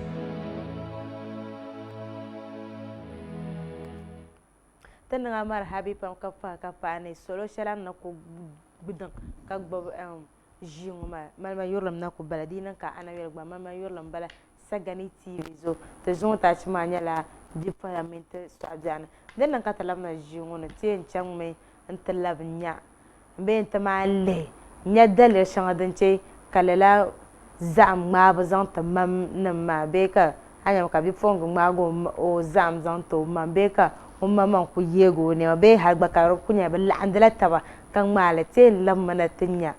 Tanda ngamar habi pam kapa ne solo sharam na ko budan ka gbo jinguma malma yorlam na ko baladina ka ana yorgba malma yorlam bala sagani TV zo te zon ta chima nyala diplomente sadiana den nan ka talam na jingona te nchang me ntalab nya be ntamalle nya dal shanga danche kalala zam ma bazan tamam namma be ka anya ka bi fongu mago o zam zan to mambeka mama ku yego ne be har bakar kunya be landala taba kan malate lamana tinya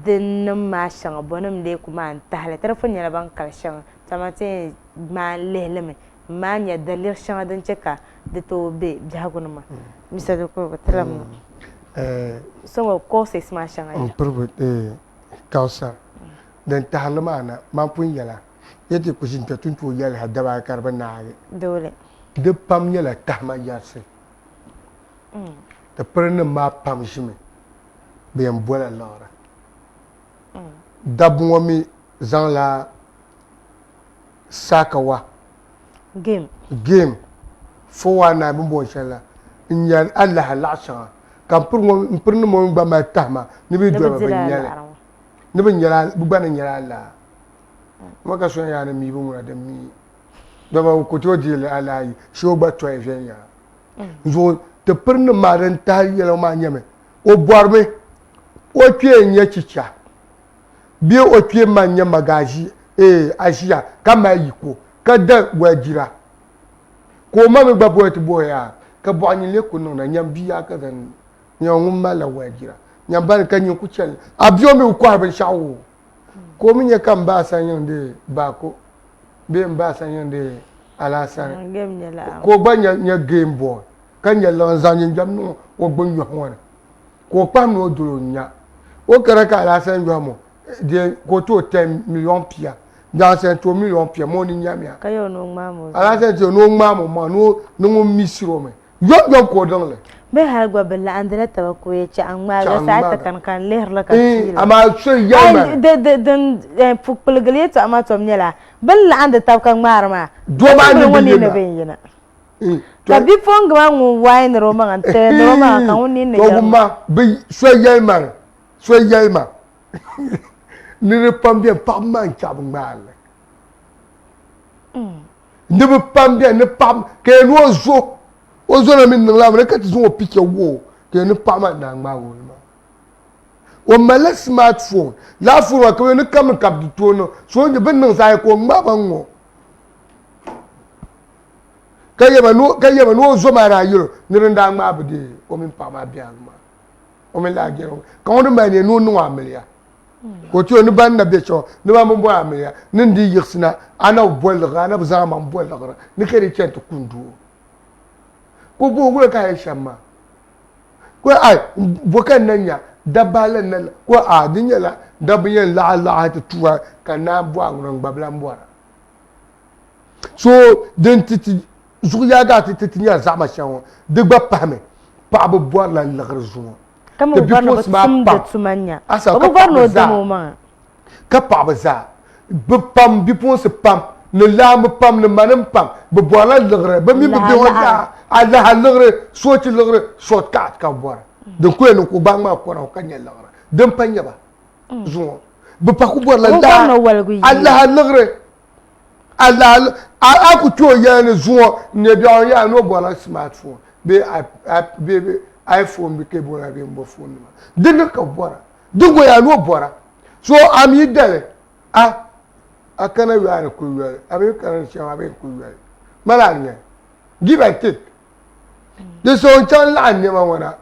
din ma shanga bonum de kuma tahle tarfon ya ban karshen tamate ma leleme ma nya dalir shanga dan cheka de to be jagunuma misado ko talam so ko se ma shanga ya purbo kausa dan tahlamana ma pun yala yati kushin ta tuntu yala hadaba karban na dole de pam yala tahma yarse te prenne ma pam jime be en bola lora dabwo mi zan la sakawa game fo wana bu bo shala nyal Allah la sha kam prenne mo ba ma tahma ni bi do ba nyala ni bi nyala bu ba nyala la mo ka so ya na mi bu mu da mi dama ko to di la alai sho ba to e venya zo te prenne ma ran ta yela ma nyame o borme o tue nya chicha bi o tue ma nya magaji asia kama yiko kada wajira ko ma me gbabo et boya ka bo anyi le ko no na nyam biya ka dan nyam mala wajira nyam ban ka nyi ku chel abio me ko abel shawo ko mi nya kan ba san yande ba ko be mba san yande ala san ko ba nya game boy kan nya lon zan nya jam no wo gbon yo won ko pam no duro nya o kara ka ala san yo mo de ko to 10 million pia dans un 2 million pia mo ni nyamia kayo no mamo ala se to no mamo ma no misiro me yo ko don le be har gwa bella andela tawa ko ye cha amma ga sa ta kan leher la ka tila ama so yema de fukul gali to ama to nyela bella anda taw kan marma do ma ni woni ne benyina ka bi fonga ma ngu wine roma ante roma kan woni ne to ma be so yema ni ne pambia pam man cha mal ni be pambia ne pam ke no zo ozo na min la me ka tizo picture wo ke ne pam na ngba wo ma o mala smartphone la phone wa ko ne kam kap du to no so ne ben nan sai ko ngba ban ngo kayema no zo ma ra yiro ni nda ngba bde o min pam abia ma o min la gero ka on ma ne no amelia ko ti oni ban na becho ni ba mo bo amelia ni ndi yirsina ana bol ga na ba ma bol ga ni kere chento kundu ko bo ka ya shamma ko ai bokan nan ya dabalan nan ko a dinya la dabiyan la ta tuwa kana bo an babla mbora so dentity zuya ga titi nya zama shawo de gba pame pa bo bo la lagre zuwa kama barno batum de tumanya bo barno de moma ka pa ba za be pam bi pon se pam ne lam pam ne manam pam bo bo la lagre ba mi be wala Allah lagre so ti lagre shortcut ka bo de ko en ko bang ma ko ka nya lagre dem panya ba zuwa be pa ko bo la Allah lagre Allah aku to yana zuwa ne bi on ya no bola smartphone be iPhone bi ke bola bi mbo phone ma dinga ka bora dingo ya no bora so am yi dele akana wi ara ku wi abi kan shi abi ku wi mala ne give and take de so chan la ne ma wana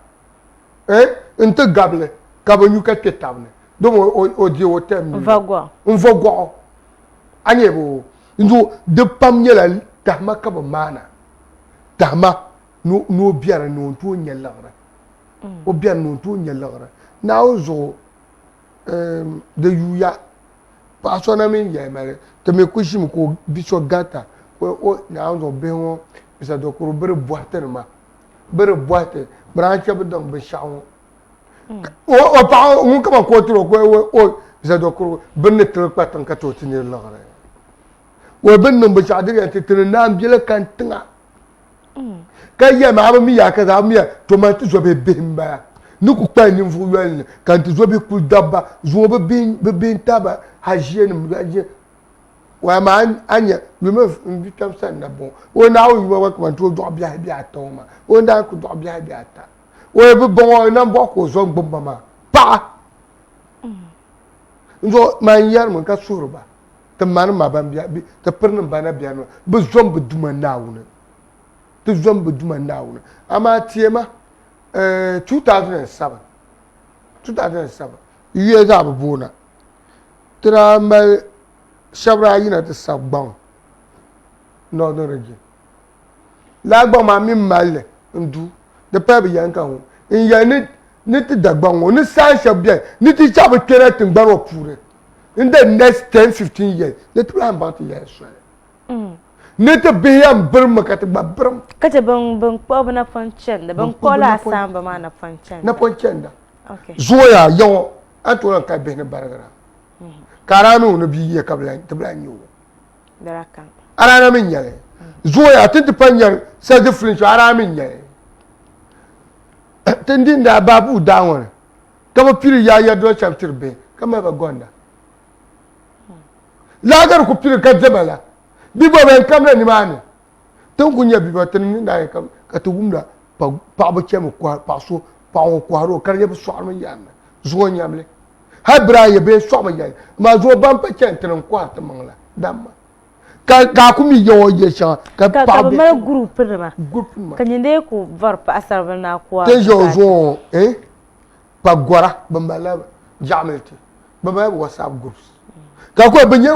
inte gable ka bo nyuka ketabne do mo o di o tem vagwa anyebo ndo de pam nyela tahma ka ba mana tahma no biara no to nyelagra o biara no to nyelagra na ozo de yuya pasona min ya mare te me kushim ko biso gata o na ozo be won bisa do ko bere boite ma bere boite branche be dong be shawo o pa mun ka ko tro ko o bisa do ko benne tro pa tan ka to tinir lagra wa ben nan ba shadir ya titin na ambile kan tinga kaya ma ba mi ya ka za mi ya to ma ti zo be bimba ni ku pa ni fu wel kan ti zo be ku dabba zo be bin taba hajiye ni mugaje wa ma anya mi me bi tam san na bon o na o wa ko to do bia bia to ma o nda ku do bia bia ta o be bon na bo ko zo gbom ma pa nzo ma yar mun ka surba te man ma ban bia te pernin bana bia no be zom be duma nawuna te zom be duma nawuna ama tiema 2007 years abuna tra ma shabra yina te sabban northern region la gba ma mi male ndu de pa be yanka ho in ya ni te dagba ho ni san shabia ni ti chabe kere tin gbaro pure in the next 10-15 years the plan about to years nete biam burma kat babram kate bang ko na function da bang kola samba ma na function da okay zoya yo antola ka be ne baragara karanu no biye kabla tablan yo daraka arana min yale zoya tinti panyar sa difference arana min yale tindin da babu dawon kama piri ya do chapter be kama ba gonda lagar ku piri ka jabala bibo ben kamna ni mani ton kunya bibo tan ni da kam ka tugumda pa ba chemu kwa pa so pa o kwa ro kar yeb so arma yanna zo nyamle habra ye be so ma yan ma zo ban pa chen tan kwa ta mangla damma ka ku mi yo ye sha ka pa be ma group ma ka nyinde ku var pa asar na kwa te jo zo pa gora bambala jamelti baba whatsapp groups ka ko benye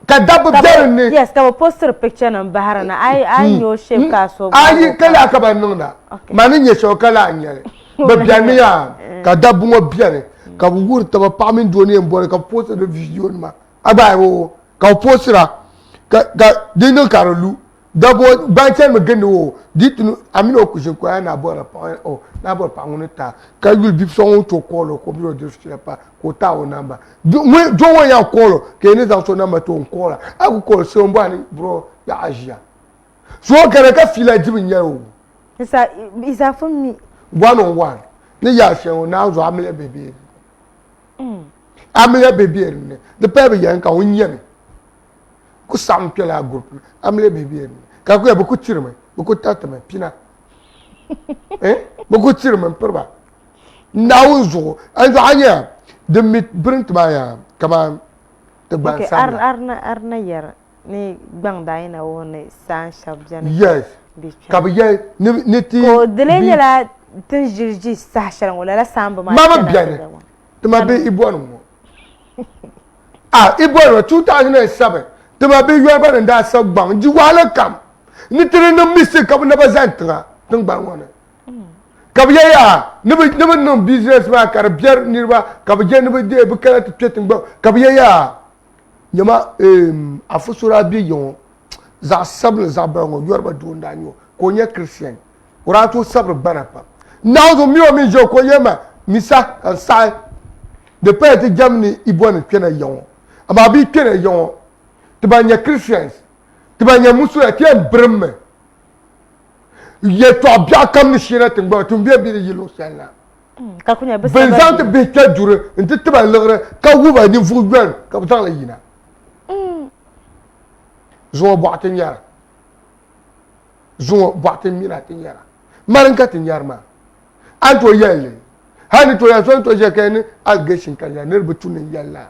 ka dabba berne yes ka poster picture nan baharana ai yo shape ka so ai kala ka ban nuna manin ye so kala anyare ba biane ya ka dabbu mo biane ka wur ta ba pamin doni en bor ka post de video ma aba wo ka post ra ka dinu karolu dabo banchen me gende wo ditunu amino ko je ko na bor pa o na bor pa ngone ta ka yul bi so to kolo ko bi de je pa ko ta o namba do wo ya kolo ke ne za so namba to kola aku ko so mbo ani bro ya ajia so kare ka fila jibin yawo isa fun mi one on one ni ya she o na zo amele bebe amele bebe ne de pebe yan ka wonye ku sam pela group amele bebe ne ka ku ya bu ku tirme bu ku tatame pina bu ku tirme perba na uzo anzo anya de mit brint ba ya kama te ban sam arna yar ni bang dai na woni san shabjan yes kabiye ni ti ko delenya la tanjirji sahsharan wala la samba mama biane tuma be ibonu mo ibonu 2007 tuma be yoba nda sa gbang ji wala kam ni tere no mise kam na bazantra tung ba wona kabiye ya ni no business ma kar bier ni ba kabiye ni be be kala teting ba kabiye ya nyama afusura bi yon za sabla za bango yorba dunda nyo ko nya christian urato sabra banapa nazo mi o mi je ko yema misa sa de pete jamni ibone kena yon ama bi kena yon te banya christians te banya musu ya tie bremme ye to bia kam ni shira te ngba to bia bi yilo sala ka kunya be sabra benzante be ta dure nte te ba logre ka wuba ni fu gwan ka butan la yina zo boatin yara zo boatin mira tin yara maranka tin yarma anto yelle hani to ya so to je ken algeshin kan ya nerbu tunin yalla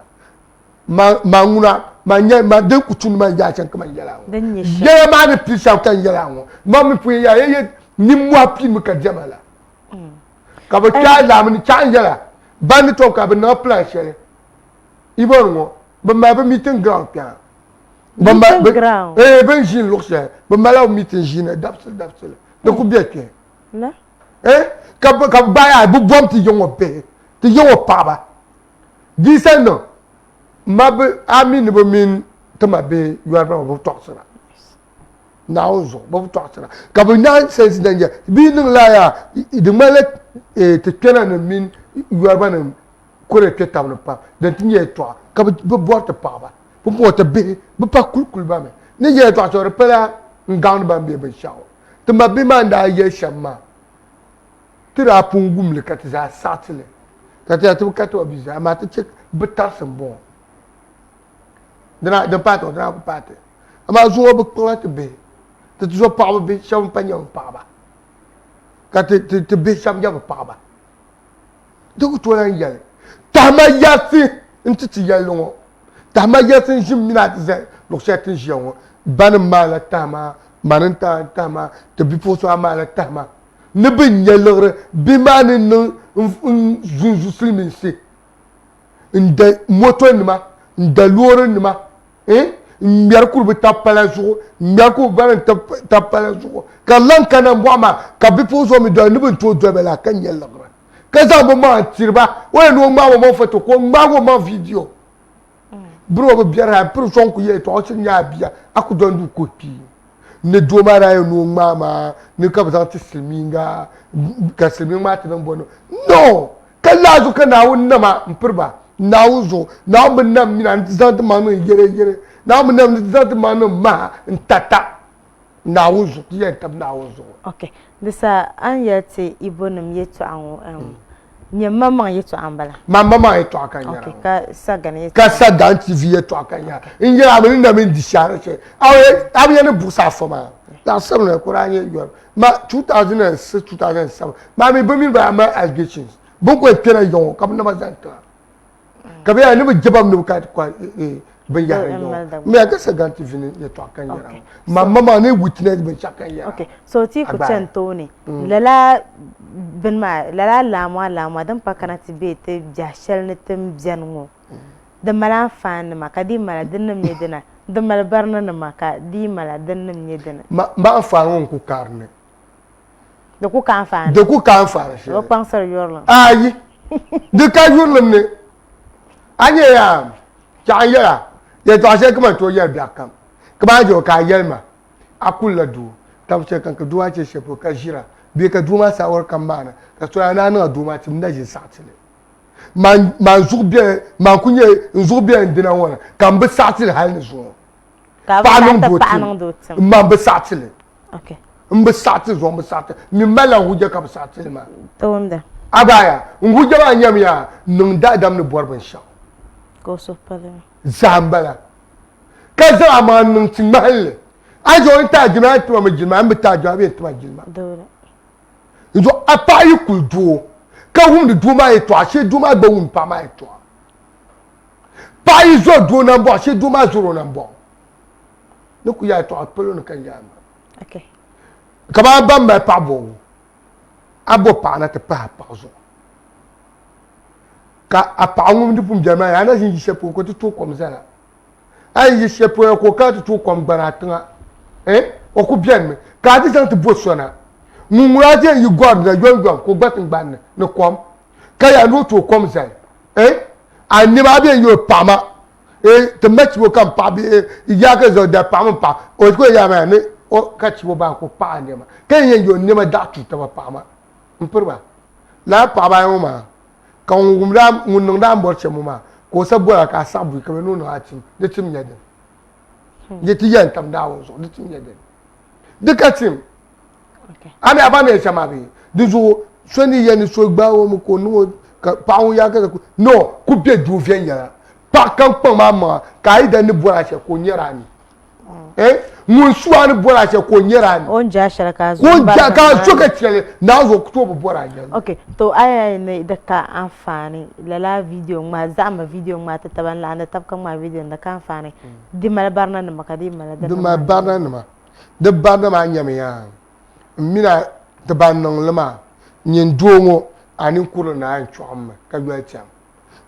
ma nguna ma nya ma de kutun ma ya chan kama yalla ye ma de pisha kan yalla ngo ma mi pu ya ye ni mwa pi mu ka jamala ka ba cha la mi chan yalla ban to ka ba na plan shere ibon ngo ba ma ba meeting ground kan ben jin loxé ben malaw meeting jin dapsel de ku bieke la ka baya bu bom ti yongo be ti yongo paba di seno mab amin bo min tama be yuarba bo toxera nauzo bo toxera ka bu na sense danja bi ning la ya de malek te kena na min yuarba na kore ke tamna pa de tinye to ka bu borte paba pour te be pas cool ba me ni ye to so repela ngang ba be shawo te ma be man da ye shama tira pungum le kat za satile kat ya tu kat obiza ma te check betar sem bon dana de pato dana pate ama zo be ko te be te zo pa be sham panyam pa ba kat te be sham ya pa ba do to yan yale ta ma yasi ntiti yalo tama yasin jim mina tze lo chetin jion ban mala tama mananta tama te bi foso amala tama ne bin yelore bi manin no zunzu slimin se nda moto nima nda lore nima mbiar kurbu tapala zo mbiar ko ban tapala zo kalan kana mbama ka bi foso mi do ne bin to do bela kan yelore kaza bo ma tirba we no ma mo foto ko ma go ma video bro be biara pro sonku ye to chin ya bia akudon du kopi ne do mara yo no mama ne ka ba ta silminga ka silmin ma ta bono no kala zu kana wonna ma mpirba na uzo na mun nam mina zant manu yere na mun nam zant manu ma ntata na uzo ye tab na uzo okay disa an yati ibonum yetu an nyama ma yetu ambala mama yetu akanya okay ka sagane yetu ka sagan tv yetu akanya inje amini na min dishare che awe ne busa foma la samle kuranye yo ma 2006 2007 ma mi bumi ba ma allegations bon ko tena yo kam na bazanta ka be ani be jabam no ka kwa ben ya yo me ka sagan tv ne yetu akanya mama ne witness be chakanya okay so ti ku tentoni lala ben ma lala lama dan pakana tibe te jashel ne tem bianwo de mala fan ma ka di mala den me dina de mala barna na ma ka di mala den me dina ma fan ku karne de ku kan fan de ku kan fan o pansar yorla ayi de ka yurlum ne anye ya cha ya ye to ashe kuma to ya biya kam kuma jo ka yelma akulla du tabce kan ka duwa ce shefo ka jira bi ka duma sawar kan bana ka so yana na duma tim da je satile man zu bien man kunye zu bien dina wona kan bi satile hal ne zo ka ba ta do man bi satile okay mbe satile zo mbe satile mi mala huje ka bi satile ma to wanda abaya nguje ba nyam ya nung da dam ne borban sha ko so pale zambala ka za ma nung tin mahal ajo ta jima to ma jima mbe ta jo abi to ma jima dole nzo apayi kuldu ka hum de duma e to ashe duma gba hum pa ma e to payi zo do na mbo ashe duma zoro na mbo ne ku ya to apelo ne kan ya ma okay kama ba ma pa bo abo pa na te pa zo ka apa ngum ndi pum jama ya na sin shepo ko to kom zala ai yi shepo ko ka to kom gbara tanga o ku bien me ka ti sant bo sona mumuraje yi god na yongon ko gbatin gban ne kom ka ya no to kom zai ani ba bien yo pama te match wo kan pa bi ya ka zo da pama pa o ko ya ma ne o ka chi wo ba ko pa ne ma kan yen yo ne ma da tu ta pa ma mpurba la pa ba yo ma kan ngumra ngun da mbor che mu ma ko sabura ka sabu ka no no ati de tim nya de ye ti yan tam da wo so de tim nya de ka tim okay ami abane chama bi dizo soni yen so gba wo mu ko no ka pa wo ya ka no ku be du vien ya pa kan pon ma ka ida ni bora che ko nyera ni mun suwa ni bora che ko nyera ni on ja shara ka zo on ja ka so ka tele na zo ku to bora ya okay to aya ne da ka amfani la video ma zama video ma ta taban la anda tabkan ma video da ka amfani di mal barna na makadi mal da di mal barna na ma de barna ma nyame ya mina te ban nong lema nyin duongo ani kuro na an chwam ka yua cham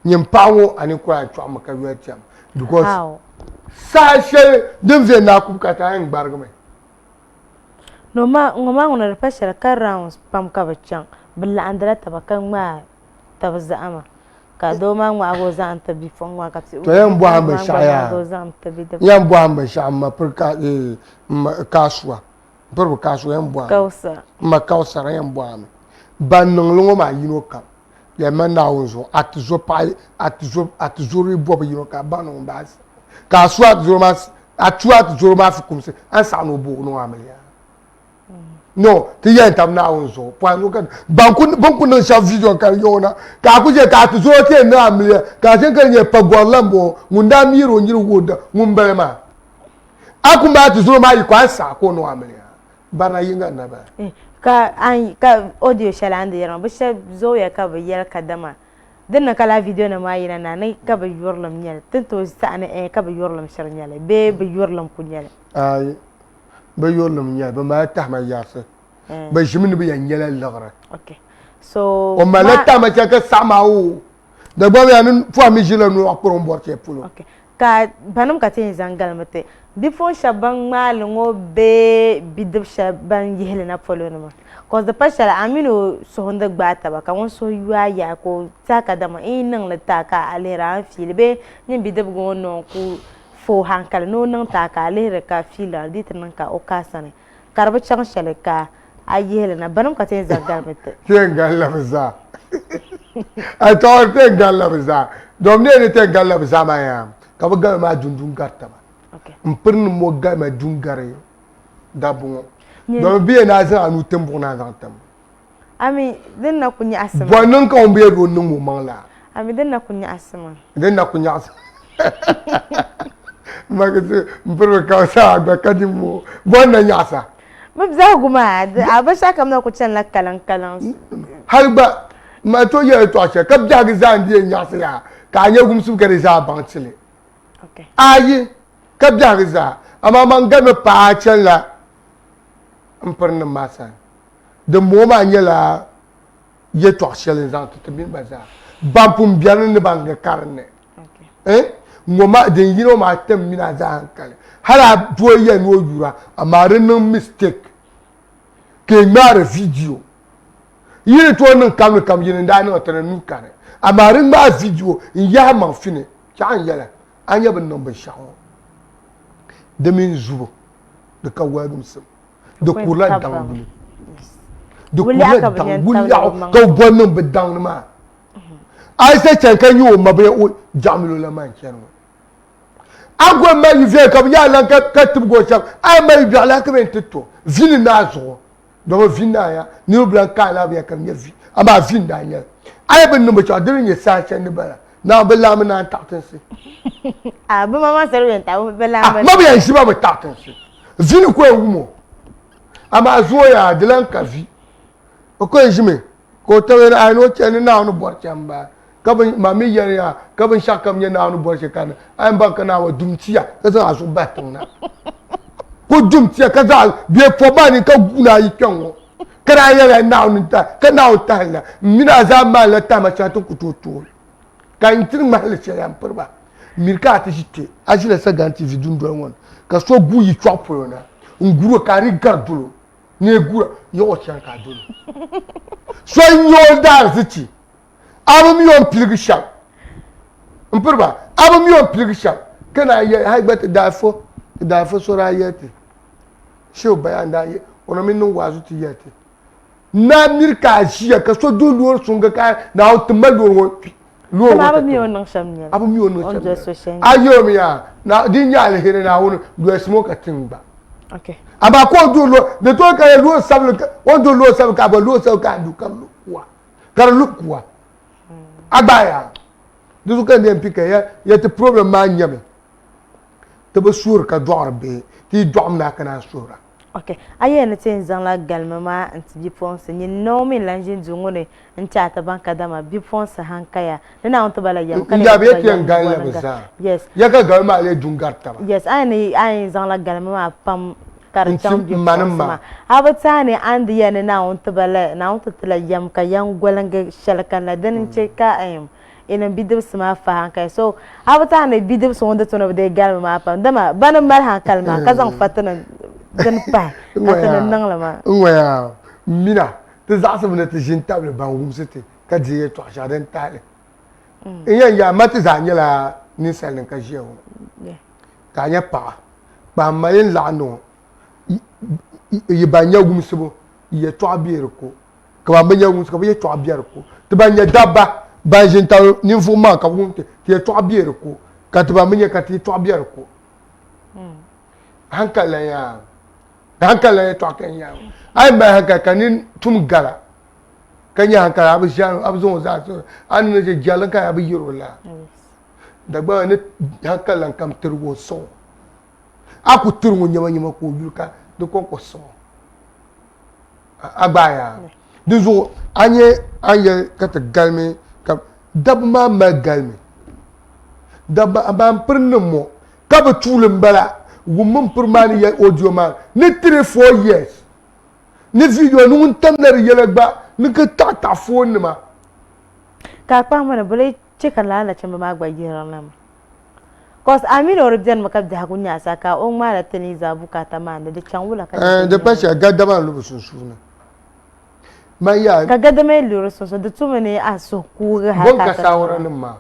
nyin pawo ani kuro an chwam ka yua cham because how sa she dem ve na ku ka ta en bargame no ma ngoma ngona repashara ka rounds pam ka bachan billa andala tabakan ma tabzama ka do ma ngwa go zan ta bi fon wa ka ti to yan bo amba shaya yan bo amba shama per ka kaswa per kaswa yan bo kausa ma kausa yan bo am ban nong ma yino kam ya man na wonzo atizo pa atizo ri bo yino ka ban nong bas kaswa atizo ma atizo ma fi kumse an sa no bo no amelia no ti yen tam na wonzo point no kan banku no sha video kan yona ka ku je ka atizo te na amelia ka sen kan ye pagwalambo ngunda miro nyiru woda ngumbele ma akuma atizo ma yi kwa sa ko no amelia bana yinga na ba ka audio shalande yaran bisha zo ya ka bayar kadama dinna kala video na mai na nai ka ba yorlam nyal tinto sa na ka ba yorlam shar nyal be ba yorlam kunyal ay ba yorlam nyal ba ma tahma yasa ba jimin bi yan nyal lagra okay so o ma la tahma ka sama o da ba ya nun fo mi jila no akoro mborte pulo okay ka banam ka tin zangal mate before shaban malungo be bidib shaban yihelena folonoma cause the pashala amino so honda gbata ba kan so yuwa ya ko taka dama inan la taka alera filbe nin bidib go no ku fo hankal no nan taka alera ka fila ditnan ka o kasane karba chan shale ka ayihelena banam ka tin zangal mate tengal la biza I thought tengal la biza domne ni tengal la biza ma ya ka ba ma dundun garta ba okay mpirni mo ga ma dungare dabungo do biye na za anu tembo na zantam ami den na kunya asma bonon ka on biye do numu mangla ami den na kunya asma magase mpirni ka sa ba kadimo bonna nyasa mabza guma abasha kam na kuchan la kalan halba ma to ye to ashe kab jagi zan die nyasa ya ka anye gumsu kare za bantile okay ayi kab jagi za amma man ga me pa chen la mpirni masa de moma nyela ye to ashe le zan to bin baza bampum bian ne banga karne okay ngoma de yino ma tem mina za hankale hala do ye no yura amare no mistake ke mare video yiri to nan kam yin da na wata nu kare amarin ma video in ya man fini kan yala an yabin nan ban shawo da min zubo da kawagum sim da kula dan da kula dan wuya ka bonnon be dan ma ai sai can kan yi ma bai jamilu la man kenan agwa ma yi vie ka ya lan ka tubgo cham ai ma yi la ka ben tito vini na zo do vina ya ni blan ka la ya kan ya vi ama vin da nya ai ben no ba cha dirin ya sa cha ni bara na ba la na ta tan si ba mama serwe ta ba la ma ba ya shi ba ta tan si vini ko ewu mo ama zo ya dilan ka vi o ko jime ko tawe na ai no che ni na no bor chamba kabin mami ya kabin shakam ya na no bor che kana ai ba kana wa dumtiya ka za azu ba tan na ko dumtiya ka za biye fo ba ni ka guna yi kyanwo kana ya na no ta ka na o ta na mina za ma la ta ma cha to kutoto ka intir ma le che yan perba mirka ta shite ajila sa ganti vidun do won ka so gu yi chwapo na nguro ka ri gardulo ne gura yo chan ka dolo so nyo da zici abu mi on pilgisha mperba abu mi on pilgisha kana ye hay bet da fo so ra yete sho bayan da ye ono min no wazu ti yete na mirka jiya ka so do luor sunga ka na o tmalo luor abu mi on shamnya abu mi on shamnya ayo mi ya na dinya le hire na wono do smoke atimba okay aba ko do lo de to ka lo sablo on do lo sablo ka ba lo sablo ka du kan lo kwa kar lo kwa agaya du ka ndem pika ya te problem ma nyame te ba sur ka dorbe ti dom na kana sura okay aye ne tin zan la galma ma anti bi fonse ni no mi lanjin zungone nta ta banka dama bi fonse hankaya na on to bala yam kan ya be ti ngala ba yes ya ka galma le dungarta ba yes ai zan la galma ma pam karcham bi fonse abatane and yana na on to bala na on to tla yam ka yan golanga shalkan la dan ce ka ayam ina bidib sama fa hankaya so abatane bidib so wanda to no de galma ma pam dama ban mar hankal ma kazan fatana dan pa katana nang la ma ngoya mina te za se mena te jin table ban wum sete ka die to jardin tale ya mati za nyela ni sel ka je wo ka nya pa ba mayin la no yi ba nya wum sebo ye to abiere ko ka ba nya wum sebo ye to abiere ko te ba nya daba ba jin ta ni fuma ka wum te ye to abiere ko ka te ba nya ka te to abiere ko hankala ya hankala to kenya ai ba haka kanin tum gala kanya hankala abu shan abu zo za so an ne je jalan ka abu yiro la da ba ne hankala kam turwo so aku turwo nyama ko yulka de ko so abaya duzo anye kata galme kam dab ma galme dab am prenno mo ka ba tulum bala woman permani ya audio man ni 3-4 years ni video nu tamnar yelagba ni ka ta phone ma ka pa mana bole chika lala chamba magba jiran lam cause amino oribjan makab da kunya saka on mala tani zabu ka tamana da can wula ka da pasha gadama lu sunna maya ka gadama lu sunna da tumane aso ku ga haka ka sawaran ma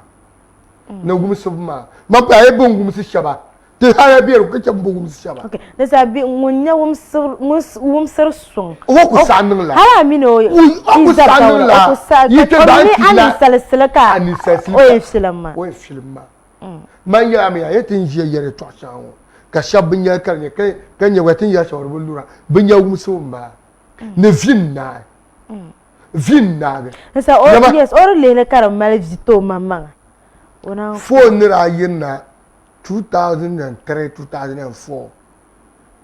na gumsu ma ba ai bon gumsu shaba te haya biyar ko kan bugu shaba okay da sabi munya wumsar sun ko sanin la hala mino ko sanin la yite ba ani salsalaka o filma man ya mi ya tin je yare to shawo ka shabin ya karne kai kan ya watin ya shawar bullura bin ya wumsu ba ne vinna ga sa yes or le karam malji to mamma ona phone ra yinna 2003 2004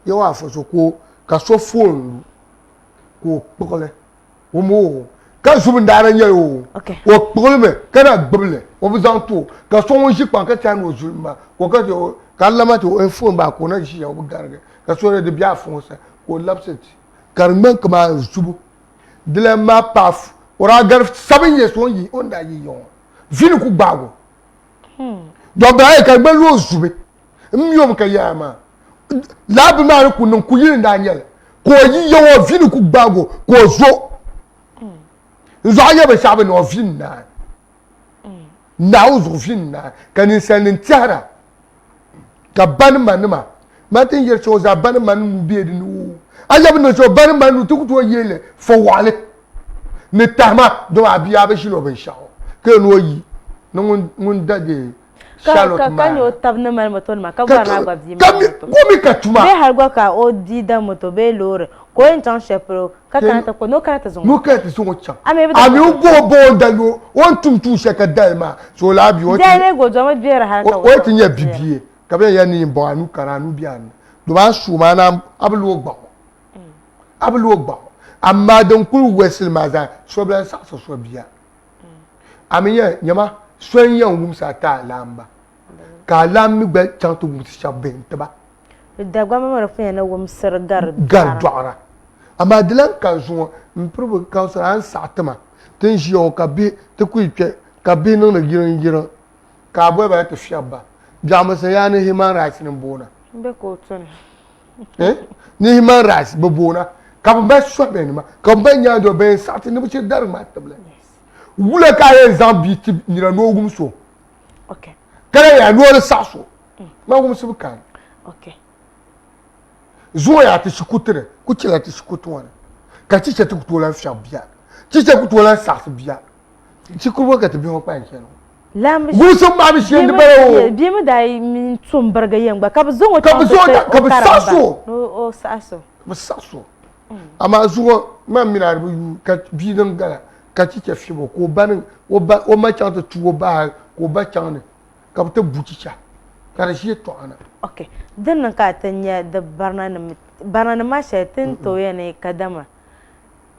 yo wa fo so ko ka so phone ko pokole o mo ka su bin dara nye o o pokole me ka na gbeble o bu zan to ka so won shi pan ka tan o zulma ko ka jo ka lama to o phone ba ko na shi ya o bu garga ka so de bia phone sa ko lapset karmen kama zubu dile ma paf ora gar 7 years on yi on da yi yon vini ku gbago donc ba ka gbe lo zube myom ka yama lab ma ku nun ku yin Daniel ko yi yo vini ku gbago ko zo Zaya be shabe no finna. Now zo finna kan insan tiara. Ka ban manma. Matin yer cho za ban man bi edinu. Aya be no cho ban man tu to yele fo wale. Ne tama do abia be shilo be shawo. Ke no yi. No mun dade Charlotte kan yo tabna mal moto ma ka bara gwa bi ma komi ka tuma be har gwa ka o di da moto be lore ko en tan chepro ka kana ta ko no kana ta zongo no kana ta zongo cha ami go da yo on tum tu she ka dalma so la bi o ti ne go zo ma bi ra har ka o ti nya bibie ka be ya ni bo anu kana anu bi an do ba su ma na ablu ogba amma don kul wesil ma za so bla sa so biya ami ya nyama swen yan wum sa ta lamba ka lammi gbe chanto wum sa bentaba da gwa ma rafu yana wum sir gar dwara amma dilan kan so mprobo ka so an satama tin ji o ka bi te ku itwe ka bi no na giran ka bo ba ta fiaba jama sa ya ne human rights nin bona be ko tun ni human rights be bona ka ba so be ni ma ka ba nya do be sat ni bu ci dar ma tabla wula ka ye zambi ti nyira no gum so okay kare ya no saso ma gum su kan okay zo ya ta shikutre ku ci la ta shikutwana ka ci ce ta ku tola fiya biya ci ce ku tola sas biya ci ku ba ka ta biyo pa kenan lam gusun ma bi shi da bayo bi mu da min tun barga yamba ka zo wata ka bi saso o saso ba saso amma zuwa ma mina rubu ka bi nan gala ka ci ce fibo ko banin o ma chanta tuwo ba ko ba chane ka ta buci cha ka shi to ana okay dan nan ka tanya da barna ma shetin to yana kadama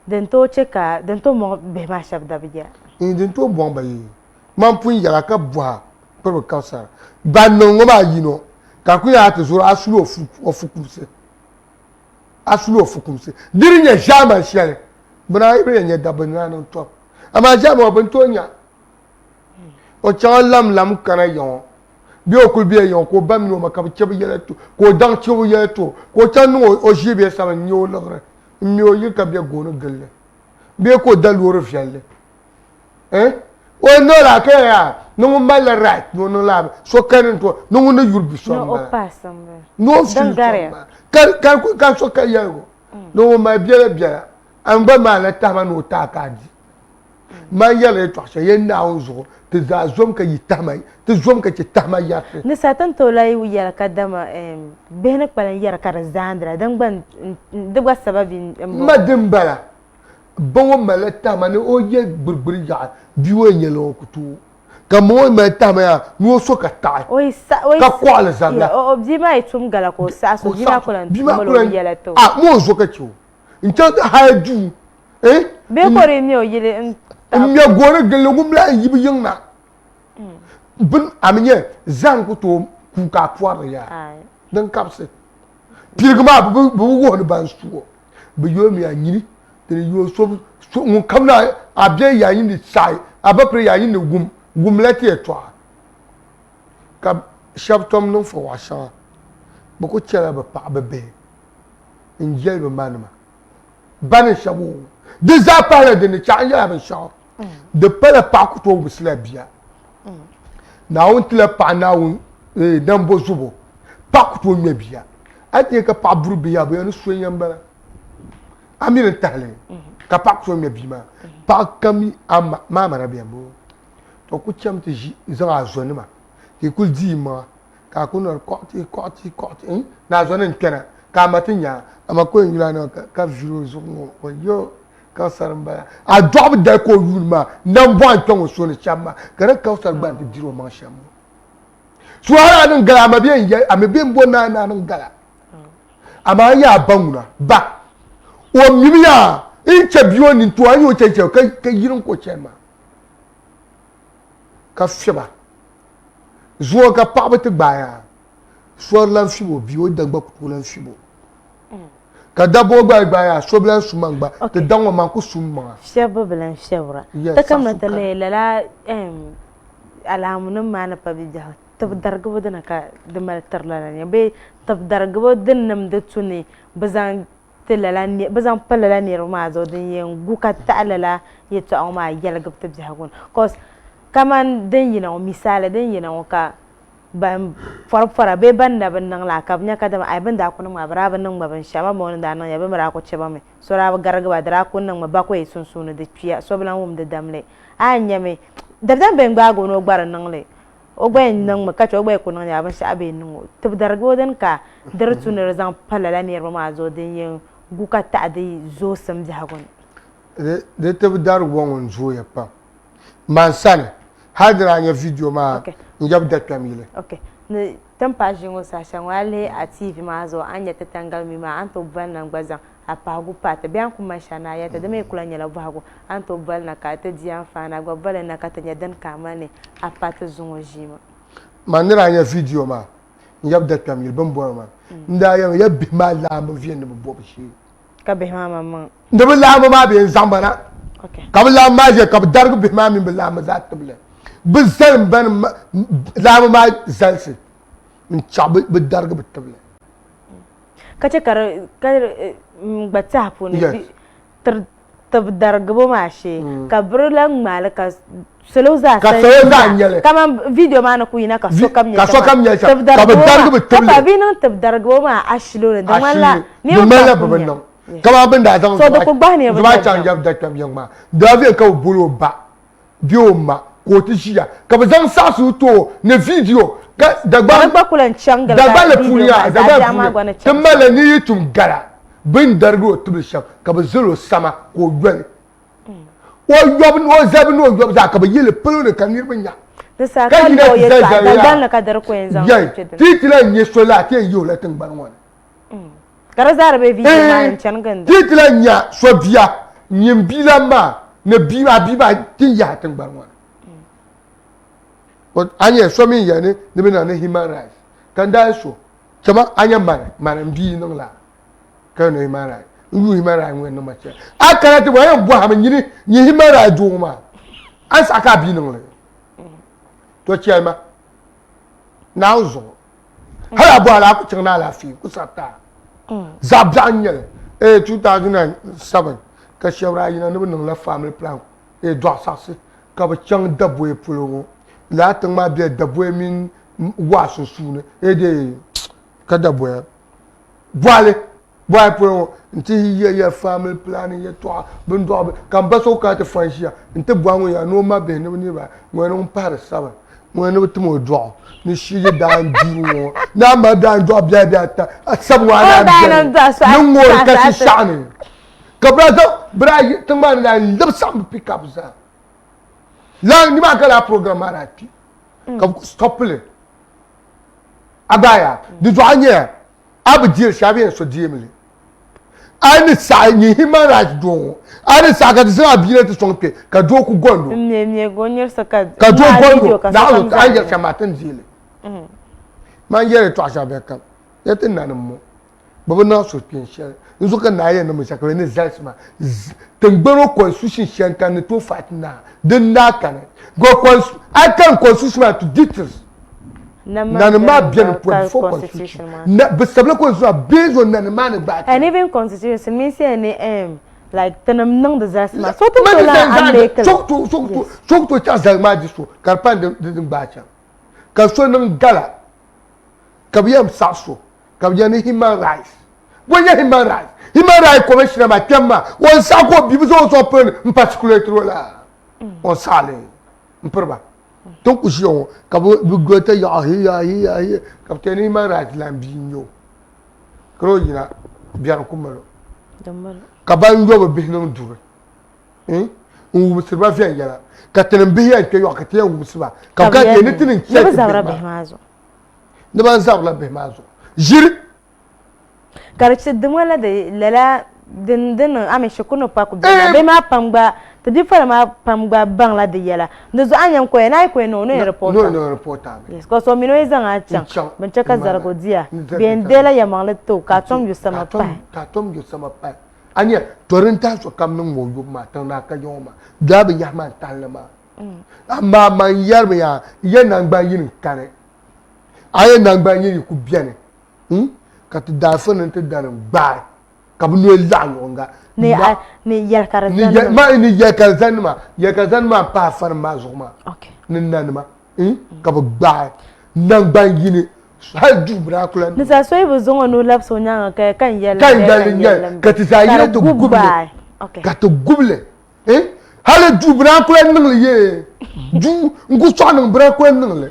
dan to cheka dan to mo be ma shab da biya dan to bon ba yi man pun yara ka bua per ka sa ba no ngo ba yi no ka ku ya to so asulu ofukumse diri nya jama shele bana ibe nya da bana no to ama jama obantonya o chalam lam kana yon bi o kul bi yon ko bam no makam chebe yele to ko dang chebe yele to ko tan o jibe sama nyo logre myo yi ka bi gono gelle bi ko dalworo fialle o no la ke ya no mal right no la so kan to no no yurbi so no o passam no dangare kan so ka yago no ma biela an ba ma la tama no ta kadi ma yele to so yen na onzo te za zom ka yitamai te zom ka tama ya ne satan to lai wi yara kadama bene kwalan yara kar zandra dan ban de gwa sababin ma dimbala bon ma la tama ne o ye gburbur ya biwo nyelo kutu ka mo ma tama ya no so ka tai oi ka kwala zanga o bi mai tum gala ko sa so bi ma kulan mo yela to mo so ka chu nta ha ju be ko re mi o yele mi agora gele gumla yibi yingna bin aminye zan ku to ku ka puar ya dan kapse pirgma bu wo ne ban suo be yo mi anyini te yo so mun kamna abye ya yin ni sai abapre ya yin ni gumlati etwa ka shabtom no fo washa bu ko chela ba pa be injel be manama ban shabu désappareil de ne changer ben char de pele pa ku to busla bia na on tile pa na on dan bozubo pa ku to bia ati ka pa buru bia be no so yamba amire tale ka pa ku to bia pa kami ama mama na bia bo to ku cham te ji za azone ma ke kul di ma ka ku no koti na zone nkena ka matinya ama ko yula no ka viro zo no yo ka saramba a job de ko yulma nan bo anton so ne chama kare ka sarba de diro ma shamu so ara nan gala ma bien ye am bien bo na nan gala ama ya banguna ba o mimiya in che bio ni to anyo che ka yirin ko chema ka fiba zo ka pa ba te gba ya so lan fibo bio dagba ko lan fibo ka dabo gba ya so blan sumangba te danwa man ko summa sheba blan shewra ta kamna ta la alamun ma na pabija tab dargabo dana ka da mal tarlana ne be tab dargabo dinnam da tuni bazan tilala ne bazan falala ne ruma zo din yin guka ta'alala ya to ma yala gabta bihagun cause kaman din yina misala din yina ka ban farfara be banda ban nan la kabnya kada ai ban da kunun ma bara ban nan ban shama mo nan da nan ya be mara ko ce ba mai so ra garga ba dara kunun ma ba ko yi sun sunu da piya so blan wum da damle anya me dabdan ben gba go no gbara nan le o gba nan ma ka ce o gba kunun ya ban sha be nan to dargo den ka dar tunar zan falala ne ma zo din yin guka ta da zo sam jagon de te dar won zo ya pa man san hadra nya video ma njab da kamile okay ne tampajin wasa shan wale a TV ma zo anya ta tangal mi ma an to ban nan gbazan a pagu pata biyan kuma shana ya ta da mai kula nya labu hago an to bal na ka ta ji amfana gwa bal na ka ta nya dan kama ne a pata zungo jima manira nya video ma njab da kamile ban bo ma nda ya bi ma la ma vie ne bo shi ka bi ma man nda bi la ma be zambana okay ka bi la ma je ka bi dargu bi ma min bi la ma za ta bile بالزلم بين لا ما زلسي من شعب بالدرجة بالتبلة كتكر بتسحبوني تبدرجة بماشي كبر لهم مالك سلوزا كمان فيديو ما نكوينا كسوكم يا تبدرجة بالتبلة كابينو تبدرجة بما أشلون دملا نيوملا ببنم كمان بندا تام صدق بحني زمان كان جاب دكتور يوم ما دافي كاو بولو با بيوم ko ti shiya ka ba zan sa su to na video ga dagba kulan changal dagba le punya dagba tamala ni tum gara bin dargo to sham ka ba zero sama ko gwen o yob no zab no yob za ka ba yele pelo ne kan nirban ya da sa ka do ya ta dan na ka dar ko yanzu titila nye sola te yo la tan ban wan kara zara be video ma changan titila nya so bia nyim bilama na biba tin ya tan ban wan anya so min ya ne ne na human rights kan da so kama anya man bi nan la kan no human rights human rights wen no ma che akara te wa bo ha nyini ni human rights do ma an saka bi nan la to che ma na uzo hala bo ala ku chen na la fi ku sata zabanya 2007 ka shawra yina ne nan la family plan do sase ka ba chang dabwe pulo la tang ma bia dabwe min wa susune de ka dabwe boy pro nti ye family planning ye to bin do kan baso ka te franchia nti boanwo ya no ma be ne ni ba ngwe par saba ngwe no timo do ni shi ye dan diwo na ma dan do bia ta sabu wa na ni ngor ka si shani ka bra tang ma na lib sam pick up za la ni ma kala programme arati ka stop le abaya du joanye abdir shabi so diemle ani sa ni human rights do ani sa ka tsa abire to sonke ka do ku gondo ne gonyer saka ka do gondo na o ka ya chamatan zile man yere to ashabe kan yatin nan mo babu na so pension nzo ka na ye na mo saka ne zalsma tangbaro constitution shankan to fatna den na kan go akan constitution to dictators nana ma bien pour constitution na bestable constitution based on nana man back and even constitution means any like tanam nang de zasma so to la ameke sok to ta zalma diso karpan de bacha ka so nan gala ka biyam saso ka biyani human rights boya human rights commissioner ma temma on sako bibizo so pen en particulier trop là on sale mperba donc usiyo ka bu gote ya hi kapten human rights lambinyo kro yina bian kumalo damalo ka ban do be non dure un sirba fian yala ka tenen biya ke yo ka tiyan musba ka ke ne tinin ke ba zabra be mazo ne ban zabra be mazo jir karche dumala de lala den ame shikuno pa ku be ma pamba to different ma pamba bangla de yala nzo anyam ko na ko no report no report yes ko so mino izan a chan ban chaka zargo dia ben dela ya mangla to ka tom yu sama pa ka tom yu sama pa anya torinta so kam nan mo yu ma tan na ka yoma da be ya man talma amma man yar be ya nan ba yin kare ayen nan ba yin ku biane ka ti da fon te dan ba kabno la yonga ni yel karazan ni yel karazan ma pa farma zuma okay ni nanma kab gba nan ban yini hal jubra kula ni sa so ibo zongo no lab so nyanga kan yel ka ti sa yele to guble okay ka to guble hal jubra kula nang ye ju ngu so nang bra kula nang le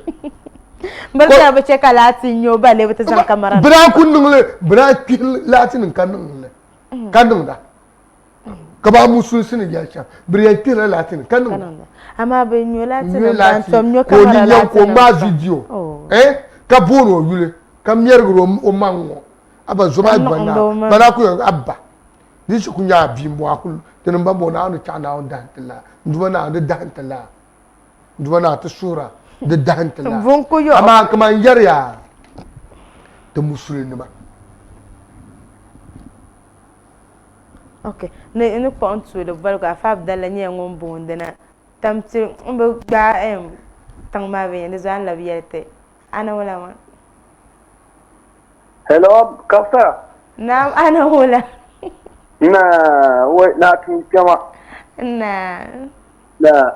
barka ba ce kalati nyo ba le bata san kamara bra kun nang le bra kil lati nang kan nang le kan nang da ka ba musul sin ya cha bra kil lati nang kan nang da ama be nyo lati nang som nyo kamara lati ko ma video ka boro yule ka miergro o mango aba zoma bana bana ku abba ni su kunya bi mo akul tin bambo na no cha na on dantala nduma na de dantala nduma na ta sura de dantala ama kama yarya to musulini ma okay ne ko on tu de balga fa abdalla ni ngom bondena tamti mbe ga tang ma be ne zan la biyete ana wala ma hello kafta naam ana wala na tun kama na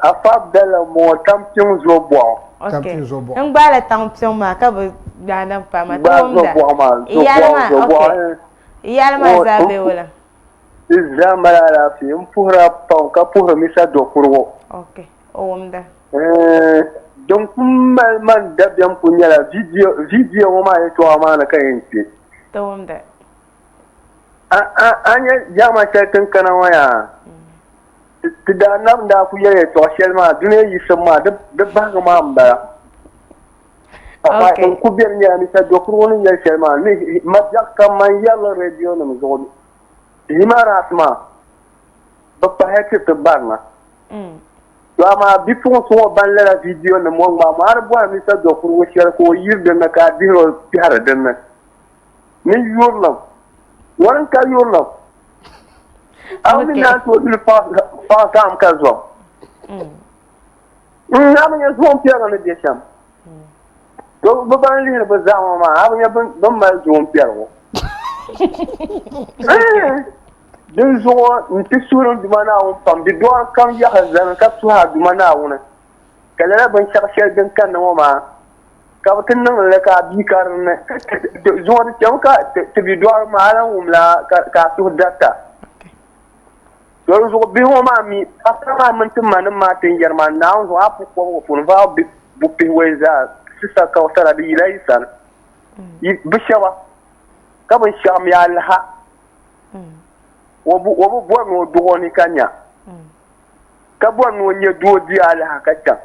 afab dala mo tampion zo bo okay en bala tampion ma ka ba dana pa ma to mda iyalma zabe wala izamara la fi mpura tonka pura misa do kurwo okay o mda donc man da biam kunyala video mo ma to amana kayenci to mda anya jama kan kana waya da nam da ku yare to shelma dune yi sama da ba ga ma amba okay ku biyan ya mi ta dokuru woni ya shelma ni majaka man yalla radio na mzo himara asma ba pa heke to barna to ama bi fon so ban la video na mo ma mar bo mi ta dokuru wo shel ko yirde na ka diro tiara den na ni yurna waran ka yurna awni na to il fa kam ka zo na mun zo piano na desham do ban li ba za ma awni ban ma zo piano din zo nti surun dumana on pam di do kam ya hazan ka tu ha dumana wona kala ban shakshar din kan na ma ka tin nan le ka bi kar ne zo da kyau ka ti bi do ma ran umla ka tu data yo zo bi ho ma mi after ma tin man ma tin yarma na zo apu ko fun va bu pi weza sisa ka sala di laisan bi shawa ka ban sham ya alha wobu bo no do ni kanya ka bo no nye do di alha ka ta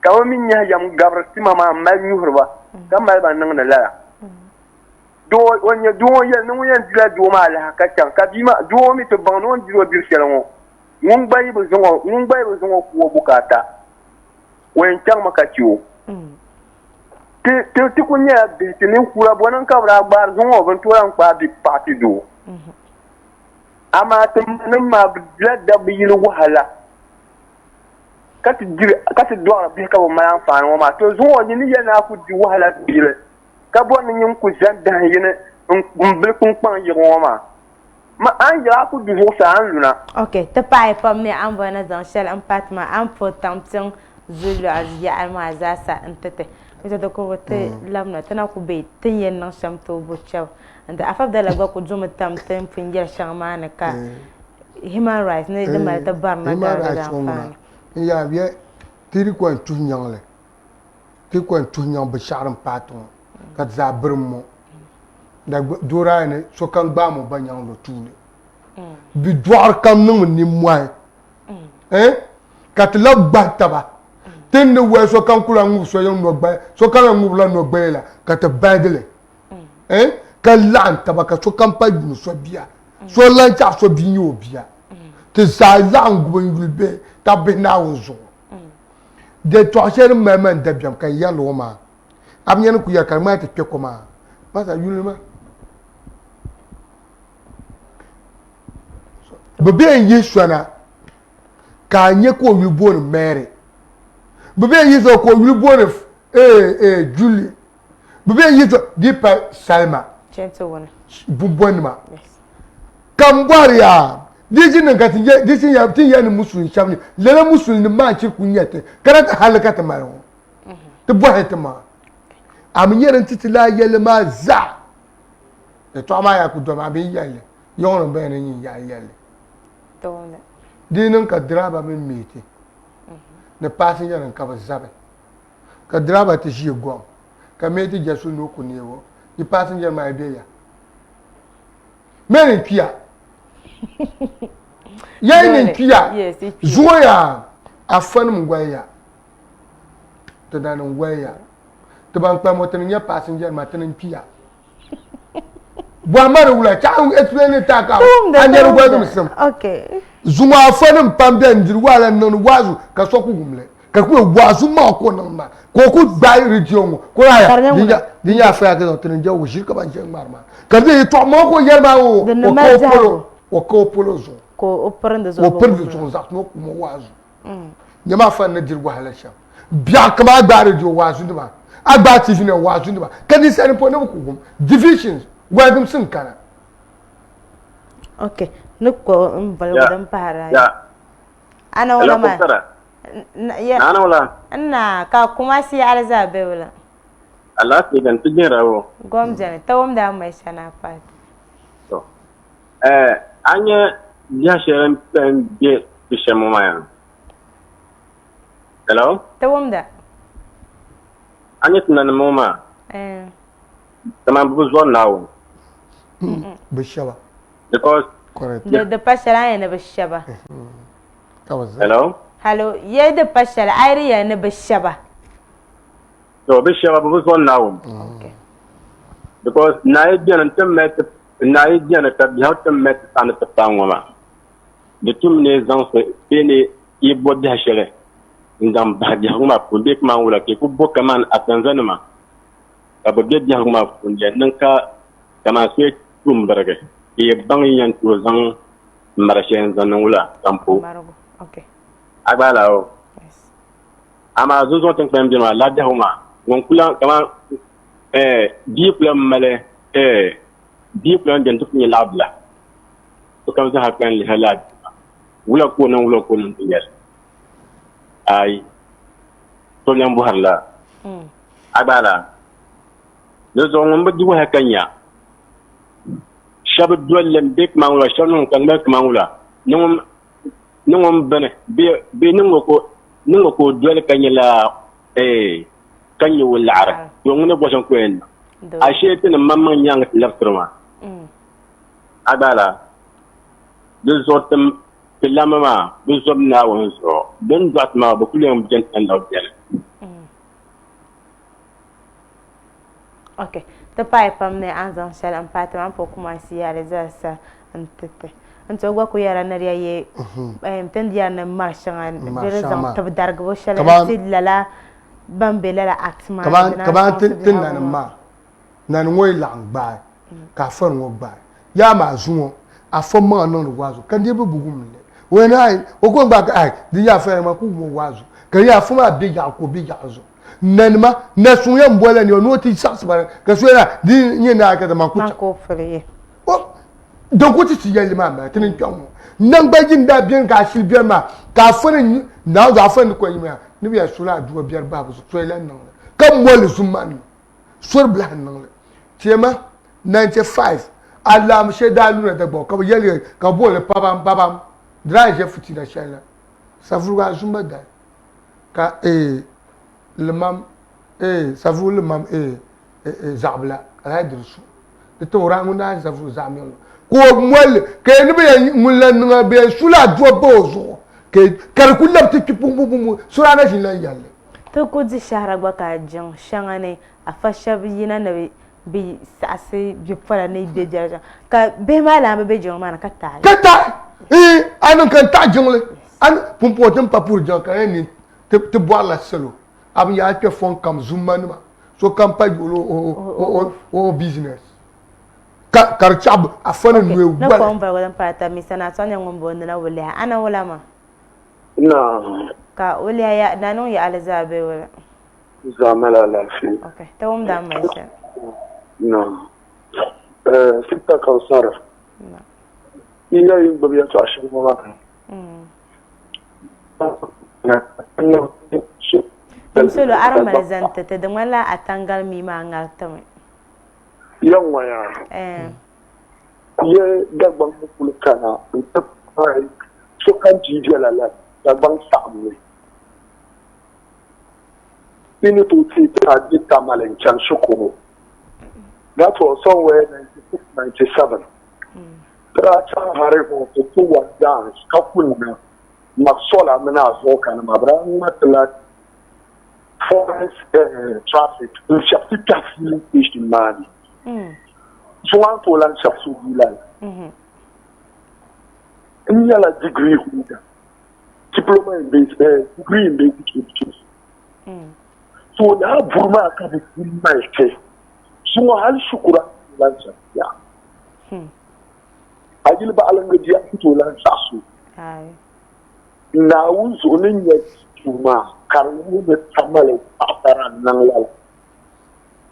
ka min nya yam gabrti mama mal nyurba ka mal ban nan la do wonya do ya no ya dila do ma alha ka ta ka bi ma do mi to ban no dilo bir shelon mun bai bu zongo ko bukata wen chang maka ciwo te kunya bi tinin kura bonan kabra bar zongo ban turan kwa bi party do ama tum ma da bi yilu wahala kati do bi ka bo malan fa no ma to zongo ni yana ku di wahala bi le ka bon ni ku jan dan yene bil kun pan yi ma an jira ku du sa an luna okay te pai pam ne an bona zan shel an patma an potamtin zulu aziya alma zasa antete ita da ko wote lamna tana ku be tin yen nan shamto bo chaw anda afab da lagwa ku juma tamtin pinjer shama ne ka human rights ne de mal ta barna ga da fa ya biye tiri ko tunyang le ti ko tunyang be sharam paton ka za birmo da dora ne so kan gba mo banyang lo tule bi doar kam no ni moi ka te la bataba ten ne we so kan kula ngu so yon no gba so kan ngu la no gba la ka te badele ka lan taba ka so kan pa ju so bia so lan cha so bi ni obia te za langu ngulbe ta be na ozo de to shere meme de biam kan ya lo ma amyen ku ya kan ma te ko ma pasa yulma bebe yesu na ka nye ko wibo ne mere bebe yesu ko wibo ne Julie bebe yesu dipa Salma gentle one bubonima Cambodia. This is a Muslim family. Let a Muslim man chip yet. Cannot halakata maro. The bohetama. I'm here and titila yelema za. The trauma could do my be yelling. Yon ben in yelling. Didn't draba me meeting. The passenger and cover Zabe. Kadraba to she go. Kameti just no kunio. The passenger my beer. Men in Kia. Yan in Kia. Yes, Zoya. A fun way. To Dan way. The bank promoting your passenger, Martin and Pia. One mother will explain it. And then welcome some. Okay. Zuma fun pamden, Juwala and non wazu, Kasokumle. Kaku wazu mako nama. Koku buy region. Koya. Dia fair to Tinja, which you come and Marma. Kadi to moko yerma o kopolozo. Ko open the zone. Open the zone that no wazu. Yama fan the Jirwahalesha. Biakama buried your wazundama. I bat if in a wazundama. Can you send upon divisions? Where them sin kana. Okay. Look, Balwadam Para. Ana wala ma. Ana wala. Na ka kuma si alza bewla. Allah ti dan tijera wo. Gom jani tawam da mai sana pat. To. Anya ya sheran pen je bishamo maya. Hello? Tawam da. Anya tunan moma. Tamam bu zon now. Bishaba. Because correct. The pashala and the bishaba. Hello? Hello. Yeah, the pashala area and the bishaba. So bishaba was one now. Okay. Because Naidian and Temet Naidian at the house met and the Pangoma. The 2 minutes on any Ibo Dashere in the Badjahuma, who big man will like a book a man at Tanzanima. About the Yahuma, Nanka, Kamasway, Kumberge. He banging and to Zang Marashens and Nula, Sampo. Okay. Abalao. Yes. Ama Zuzo Tanzania, Ladahoma. Wonkula, come on, deep male, deep land and took me labla. So comes the happen halad. Wulakun together. I told them Buharla. Abala. There's only but do a Kenya. Shabbat dwell and big mangla, Shannon can make mangla. No one bene, be no go dwell Kanyala, can you will lara? You only wasn't queen. I shared in a mamma young left roma. Abala. This sort them. Pilamama, do some now and so. Don't got my Bukulium gent and out there. Okay. The pipe from the Anzon shell and pattern Pokuma Sia Resasa and Tete. And so what we are an area, Tendian Martian and there is some Tabadargo shell and Sid Lala Bambela Axma. Come on, Tinanama. Nan way long by. Cafon walk by. Yama Zumo, a former on the Wazo. Can you be when I go back, the affair was. Can you have a big alcohol, big also? Nenma, Nesuyam well and your notice suspect, because we are the Yanaka the Makuko for the don't go to see your mamma, telling you. None begging that being Gashi Birma, Gaffin, now the friend of Quayma, maybe I should have do a beer babbles, trailer. Come well, some money. Swear blind. Tiema 95. Alam Shedaluna at the book of Yellow, Kabul, Pabam. Dry Jeffrey the Shella. Savruga Zumba. Ka le mam Savru le mam Zabla. Radrusu. The Toranguna Savru Zamion. Go well, can be Mulan be Sula Dwabozo. Caracula Tipu Surana Yale. To good the Sharabaka Jung Shangane, a fashabina be sassy, you put a name be judge. Be my lamb be your man Kata. Kata! I don't can touch only. And Pumpotem Papurja can to boil solo. I mean, I can phone come Zumanuma. So come pay or business. Carchab, a fun will no comfort with a part, Miss Anatonia Wombo and I will Anna Olama. No. Ka Ulia Nanoya Alizabe. Zamela. Okay, tell them down myself. No. Sita Kausara. No. iya yin babu ya to ashirin ma Solo armal zanta ta da wala a tangal mi ma ngal tame. Yawa ya. Ye dagban mu kana ta fai so kan jiya la dagban samu. Ini to ti ta dita malen chan shukuru. That was somewhere 96, 97. There are some harifo to 2-1 dance, couple na Maxola Mena Zokan, Mabra, Matla, forest traffic, the Shafika feeling fish in money. So one to land Shafsu Bilal. In Yala degree holder, diploma in basic, degree in basic education. So now Burma can be in my case. So Hal Shukura land Shafia. Ajil ba alanga dia fito lan sasu na wuzo nin ya tuma karnu da tamale afara nan lala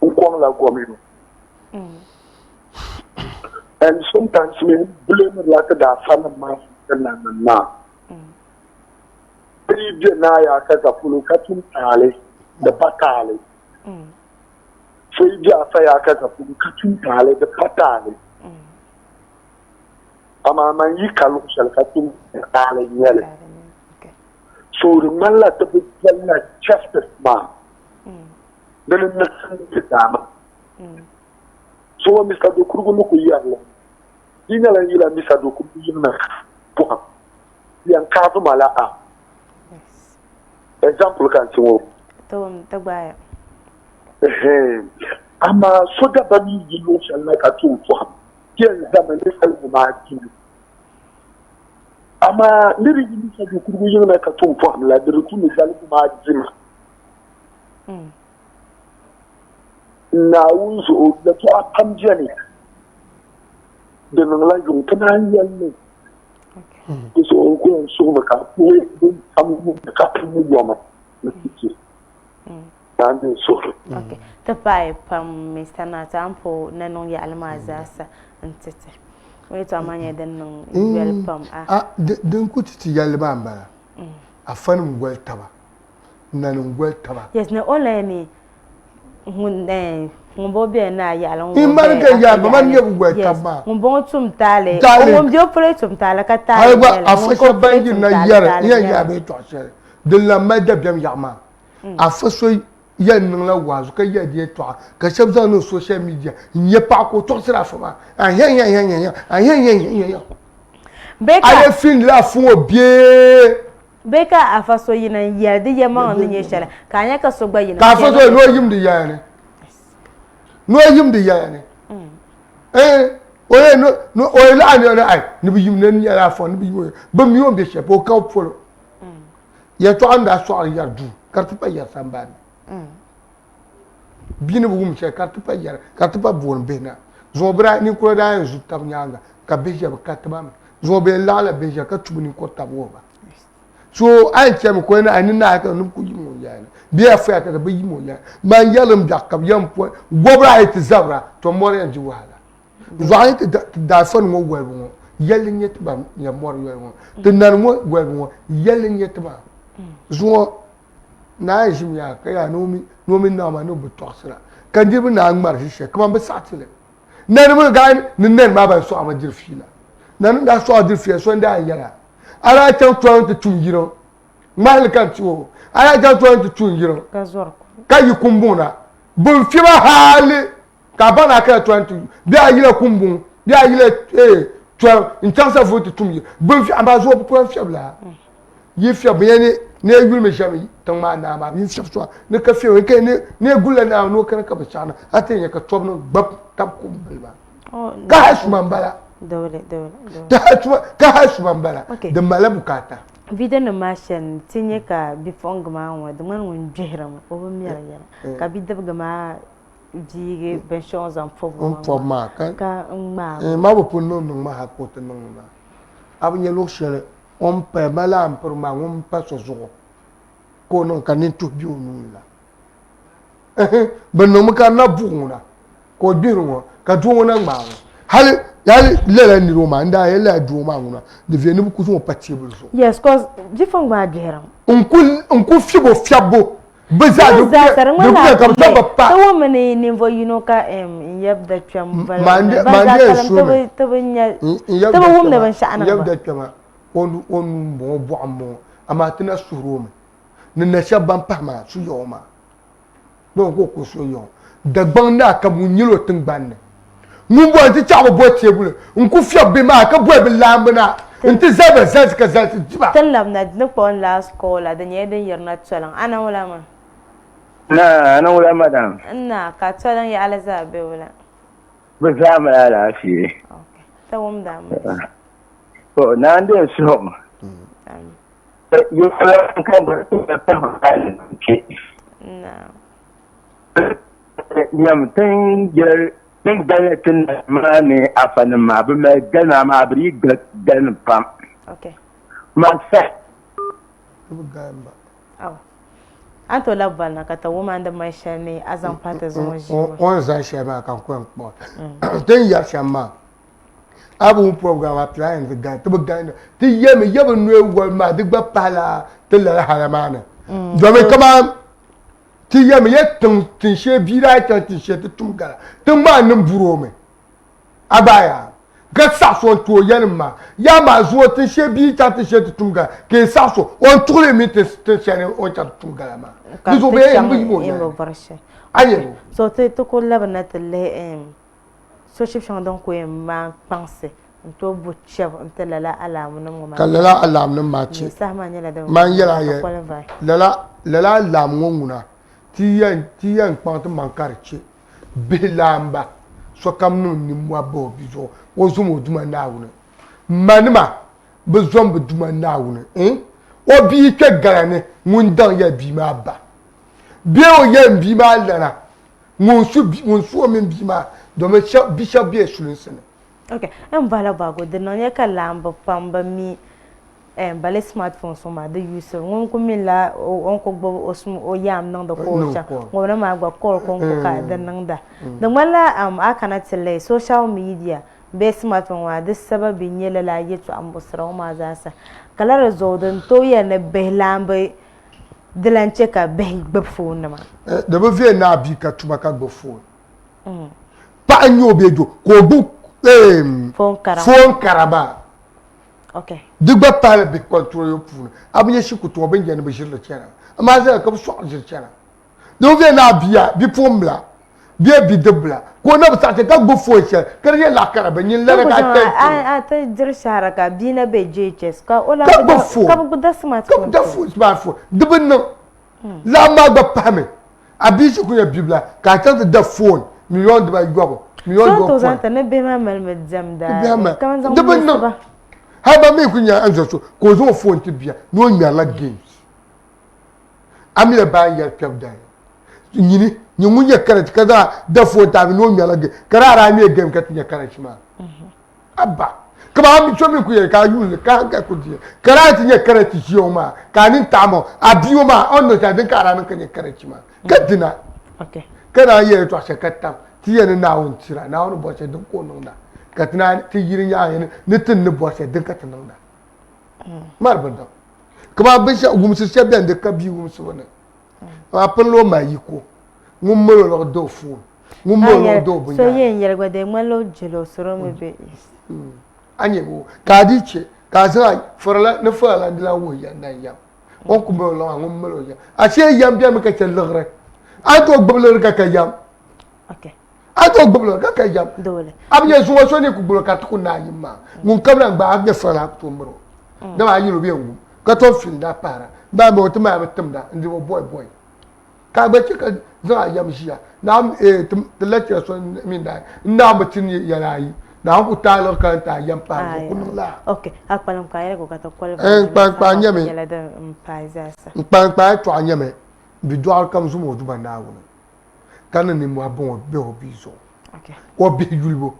ukon la gomino and sometimes me blame like da sana ma na bi na ya ka ga fulu katun tale da patale sai ja fa ya ka ga fulu katun tale da patale ama man yi kalu shalkatu tale yele so rumalla ta bi jalla justice ma dan na san dama so Mr. Dokurugo no ko yalla dina la yila Mr. Dokurugo yina po yan ka to mala a example kan tiwo to baya ama so da ba mi yi lo shalaka to po kiyan zamanin al'umma amma niri yi sa da kurgu yin na ka tun fa la da rutu ne sai kuma jima na wuzo da to a pamje ne da nan la yun ta nan yalle ko so ko so ma ka ko don samu ka mu yoma na kike dan so okay ta pai pam Mr. Natampo nanon ya almazasa antete wai to amanya dan nan welcome din kuti ya liba mbara a fanin gwal taba nan gwal taba yes na ola ni hun bo be na ya lan in man ga ya ba man ga gwal taba hun bo tum tale hun dio pre tum tale ka tale ai ba afaka bangi na yara ya be to shere din la madda biam yama afaso yan nan la wazu ka ya die to ka shabza no social media nye pa ko to sira fama beka ale fin la fun obie beka afaso yina ya de yema on nye shala ka anya ka so gba yina ka afaso no yim de ya ne no yim de ya ne oye no oye la ani ai ni bi yim nan ya la fo ni bi yo ba mi on be she po ka polo ya to anda so ya du kartu pa ya sambani bini bugum che kartupa yara kartupa bon bena zobra ni ko da yanzu tab nyanga ka beja ba katba zobe lala beja ka tubuni ko tabo ba so an che ko na ani na ka nu ku yimo yana biya fa ka ba yimo yana man yalam jakab yam po gobra it zabra to more yanzu wala zai da fon mo gwelbo yelin yet ba ya mor yo to nan mo gwelbo yelin yet ba zo na jim ya ka ya nomi na ma no butosra kan jibi na ngmar shi kuma ba satile nan mu ga nan ma ba so ama jirfila nan da so jirfiya so nda yara ara tan to tungiro mal kan tuo ara tan to tungiro ka zor ka yi kumbuna bun fi ba hali ka bana ka 20 bi ayila kumbun bi ayila to in terms of what to bun fi ambazo po fi bla yi fi bayani ne yul me jami tan ma na ma bin shafso ne ka fi ke ne gulla na no kan ka bachana atin ka tobno bab tab ko bilba ka hasu mambala dole ka hasu mambala da malabu kata vidan ma shan tinye ka bifong ma wa da man won jehra ma o mi yara ka bidab ga ma jige ben chose en fo ma ka ma ma bo punno no ma ha ko tan no ma abnya lo shere on pe malam pour ma on pa so zo ko non kan to bi onu la ben no ka na buuna ko biru ka to na ma hal ya lela ni roma nda ya la duma nguna de vie ni ku so patable so yes cause jifon ba gera unku fibo fiabo beza de ku ka ba pa to woman ni vo you know ka yab da twam val mande so to nya to wom da ban sha'ana yab da twama on bo bo ammo amatina suroma ni na shaban pahma su yoma don ko so yo da gban na ka mun yilo tin gbanne mun bo ti cha bo tebule unku fia be ma ka bo be lambna inti zaba ka zati jiba tallam na ne pon la skola da nye den yarna tsalan ana wala ma ana wala madam na ka tsalan ya ala zabe wala ba za mu ala fi okay ta wum da mu ko na ande so ma yo kan ba ta ha na yam tin yer tin galatin ma ne afan ma ba ma gana ma bri gan pam okay man sa gamba anto labba na kata woman da mai shane azan fata zuwa ji on za shaba kan ko ko tin ya shama abu program a plan the guy to gana ti yemi yeba no wal ma digba pala to la haramana do me kama ti yemi yetun tin she bira ta tin she tunga tin ma nin buro me abaya ga saso to yanma ya ma zo tin she bi ta tin she tunga ke saso on tous les minutes tin she on ta tunga ma ni zo be mbi mo aye so te to ko labana tele so chef chandon ko ma pense to bu chef lala alamu nan ma kala alamu nan ma ce man yala ya lala alamu nguna tiyan kpant man karche bilamba so kam no ni mo abo bizo wo zo mo duma na wuna manima be zombe duma na wuna obi ke garane mun dan ya bi ma ba bi o ye bi ma lana mun su min bi ma do me bishop bi esulun sene okay vala bago de non ya kalamba pamba mi bale smartphone so ma de use ngon ko mi la on ko gbo osum o yam nan da ko cha ngona ma gba call ko ka de nan da de mala akana tele social media be smartphone wa de sababi nyela la yetu ambusra ma za sa kala rezo den to ya ne behlambe de lanche ka be gbo phone ma de be vie na bi ka tuma ka gbo phone pa nyo bejo ko bu phone karaba okay digba pale be control yo phone abuye shi ku to ben je ne be shirle chana amma za ka so jir chana do vie na bia bi pomla bi debla ko na ba ta ka gbo phone che kare ye la karaba nyin la ka ta dir shara ka bi na be JHS ka ola ka bu da smartphone ka bu smartphone dibin no la ma gba pame abi shi ku ya bibla ka ta da phone million de ba gbo million go phone ne be ma mal me jam da kan zan dibin no haba me kunya anzo so ko zo phone ti bia no nya la games amira ba ya pebda nyini nyimunya karat kaza da phone ta no nya la game karara me game ka tinya karat ma abba kama ami so me kuya ka yul ka ku dia karat nya karat ji o ma ka nin tamo abi o ma onno ta din kara nan kanya karat ma kadina okay kana ye to shakatta ti ye na won tira na won bo ce din ko non da katina ti yirin ya yin ni tin ni bo se din katina da marbanda kuma bin sha gumsu se ben de kabi gumsu wannan a pello ma yiko ngum melo lo do fu ngum melo do bunya so yen yere gode melo jelo soro me be anye wo ka di che ka sa forla ne fala ndila wo ya nan ya on ku melo lo ngum melo ya a che yam biam ka che logre a to gbolo ka ka yam okay ato gbolo ka ka jam dole abye so so ne ku gbolo ka to na yima mun kamna ba abye fara to mro da ma yiro be ngu ka to fin da para ba mo to ma betum da ndi boy ka ba ci ka za yam shiya na to lecture so min da na mutin ya rayi da ku ta lo ka ta yam pa ku la okay akpalam ka yere ko ka to kwal pa nyame yela da paizasa pa to anyame bi do al kam zumo du ba na wo kana ni mo abon be obizo okay o be yulbo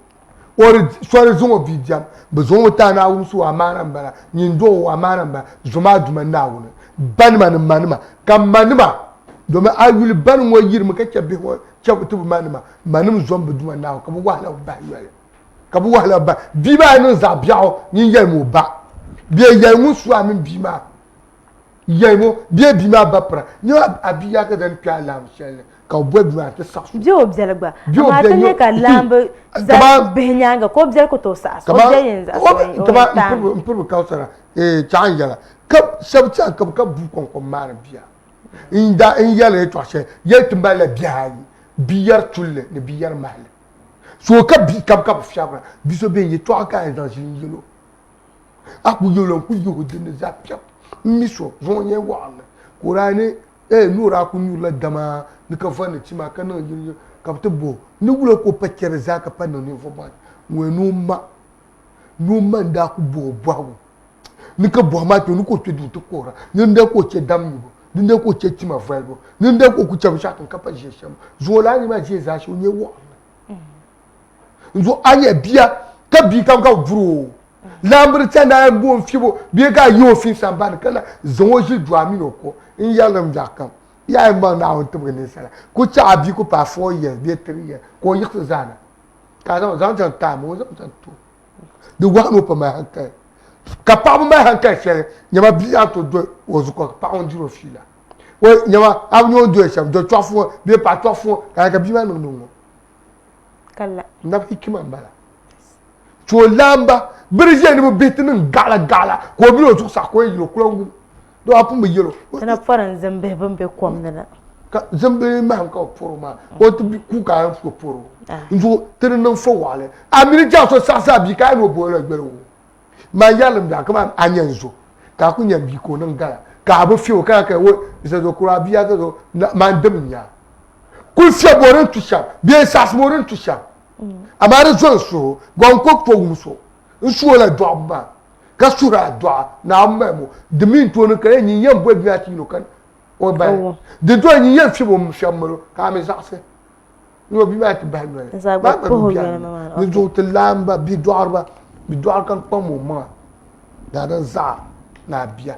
o so zo obi jam be zo ta na wu so amana mbara nyindo amana mba zuma duma na wu banma ni manma kam manma do me ayul ban mo yir mo ka be ho chabutu manma manum zombe duma na ko wa la ba yule ka bu wala ba bi ba no za biao ni yel mo ba bi yel mu su amin bi ma yel mo bi ma ba pra ni abiya ka dan pya lam shele ka bo bi ma ta sa bi obzela gba ma ta ne ka lambe za benyanga ko obzela ko to sa so je yin za so taba mpur ka sara changela ka shabcha ka bu kon ma biya inda in yele to she yel tumbala biya biyar tulle ne biyar mahle so ka bi kam fiabra bi so be ye to aka dans une yelo aku yelo ku yo de ne zapia mi so zonye wala kurane nura ku nyula dama ni ka fa ne chima kana yelo ka te bo ni wula ko pekere zaka pa no ni fo ba we no ma nda ku bo bo ni ka bo ma to ni ko twedu to kora ni nda ko che dam ni bo ni nda ko che chima valbo ni nda ko ku cham sha kan ka pa je sham zola ni ma je za shi onye wo nzo anye bia ka bi kam ka bro lambri tanda bo fibo bi ka yo fin samban kala zonwo ji dwami no ko in ya lam jakam ya ma na on to ne sala ku cha bi ku pa 4 years bi 3 years ko yik zana ka zan jan ta mo zan to de wa no pa ma hanka ka pa ma hanka fere nyama bi ato do ozuko pa on diro fila wo nyama abnyo do e cham do twafo bi pa twafo ka bi ma no kala na hikima mbala to lamba birje ni bitinin gala ko bi o sa ko yiro kulongu do apu me yiro tana faran zambe bambe komna ka zambe ma ka poro ma o to bi ku ka fo poro nzo tere nan fo wale amiri ja so sa bi ka no bo la gbero ma yalam da kama anyanzo ka ku nyam bi ko nan gala ka bu fio ka wo isa do kura biya ka do ma ndem nya ku fia boren tusha bi sas boren tusha amara zo so gon ko to muso nsu la do ba ka sura do na amemo de min to no kare nyi yem bo bi ati no kan o ba de do nyi yem fi bo mshamro ka me zase no bi ati ba no ba ko ya mama ni zo lamba bi do kan pa mo ma da dan za na bia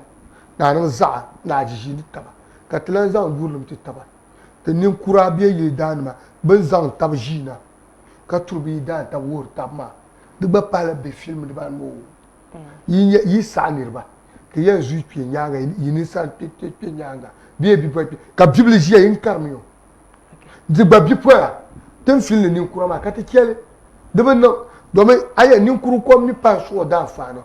na dan za na jiji taba ka tlan za ngulum ti taba te nin kura biye yi danma ben zan tab jina ka turbi dan ta wor tabma de ba pala be film de ban mo yi sanirba ke yan zu pi nyanga yi ni san pi nyanga biye bi ka bible ji yin karmiyo de ba bi poa ten film nin kura ma ka te kele de ben no do me aya nin kuru ko mi pa so da fa no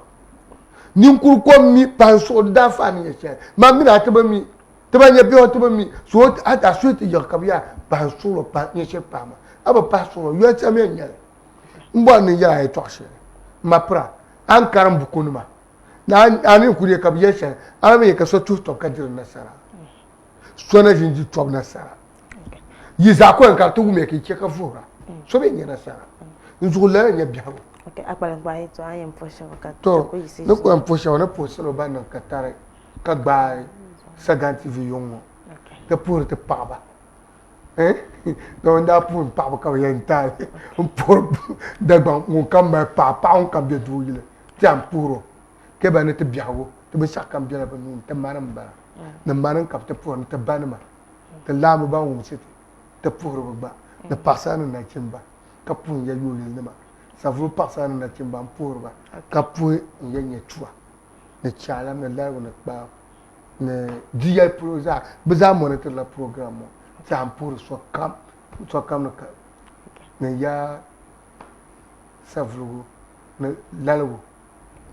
nin kuru ko mi pa so da fa ni ye ma mi na te ba mi tebanya bi hoto mi so ata suite yakabia ba solo pa nyeshe pama aba pa solo yo tame nyale mbo ni ya etoshe mapra an karam bukunuma na ani kuri kabia she ame ka so tu to kadir nasara so na jinji to nasara yiza ko en ka to me ki cheka fura so be nyana nasara nzula nya biawo okay akbala ngba to ayem posha ka to no ko en posha na poselo ba na katare ka gba saganti vi yongo te pour te paba donc da pour paba ka yental pour da ban on kam papa on kam de douile ti am puro ke ba ne te biawo te be sakam biala ba nun te manam ba na manan kap te pour te banama te lamu ba on siti te pour ba de pasana na kimba ka pour ya yule ne ma ça veut pasana na kimba pour ba ka pour yenye tua ne chala ne la ne ba ne dia proza beza monitor la programme ça pour so kam ne ya savru ne lalo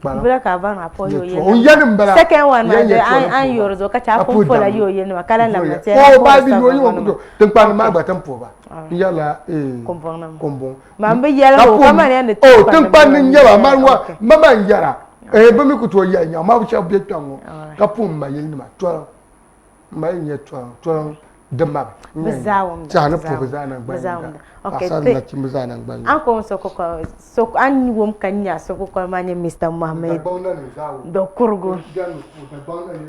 bula ka ba na po yo ye on ya mbala second one an yorzo ka cha ko fola yo ye no kala na mate o ba bi yo yo ko ten pa ma gba tempo ba ya la kombon ma mbe yala ko kama ne o ten pa ni yala manwa mama yara ba mi kuto ya nya ma bu cha bi tango ka pum ma yeli ma to ma yin to de ma bizawum cha na po bizana gba okay na chim bizana gba an ko so an wom kanya so ko ma ne Mr. Mohammed do kurgo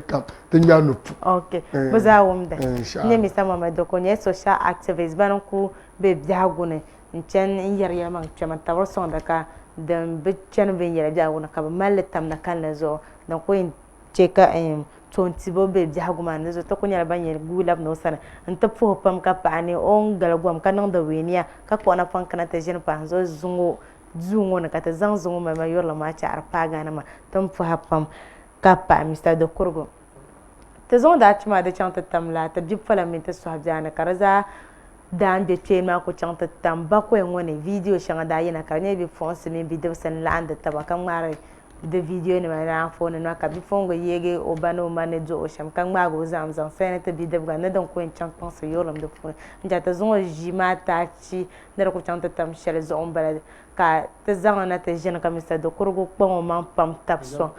kam te nya no okay bizawum da ne Mr. Mohammed do ko ne social activist ban ku be biagune ncen yar man chama tawar son da ka dan bicen ben yara jawo na ka malle tam na kan zo na ko in cheka 20 bobe jahaguma na zo to kunya ban yar gulab no sana anta fo pam ka pani on galagwam kanan da weniya ka ko na fan kana ta jin pa zo zungo zuŋo ne ka ti zaŋ zuŋo ma yurli maa chahari paaga nima tin puhi pam ka pahi Mr. Dokurugu ti zaŋ daa tuma di chaŋ ti tam la ti bipola mini ti suhu biɛni ka di zaa daan be kpeen maa ku chaŋ ti tam bakɔi ŋɔ ni video shɛŋa daa yina ka di nyɛ bipuɣinsi mini bidibsi n laɣindi taba ka ŋmaari di video nima ni anfooni nima ka bipuɣinga yeegi o ba ni o ma ni duɣu shɛm ka ŋmaagi o zaŋ sɛni ti bidibga ni din ku yɛn chaŋ kpaŋsi yuɣulim di puuni n chɛ ti zaŋ o ʒii maa taachi ni di ku chaŋ ti tam shɛli zuɣu n bala ka ti zaŋ na ti ʒini ka Mr. Dokurugu kpaŋ o maŋ pam tabi sɔŋ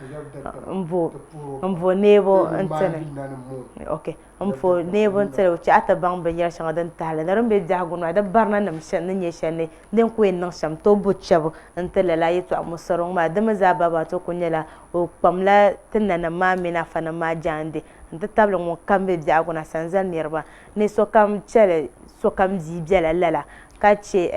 n bo neebo n tini n po neebo n tili o chaɣa ti baŋ binyɛri shɛŋa din tahali ni din be biɛhigu maa di barina nim ni nyɛ shɛli ni din ku yɛn niŋ shɛm ti o bo chɛbu n ti lala yɛltɔɣa musɔriŋ maa di mi zaa baba to ku nyɛla o kpamla ti nanim maa mini afa nim maa jaandi n ti tabili ŋun kam be biɛhigu na sani zali niriba ni sokam chɛli sokam bii biɛla lala ka che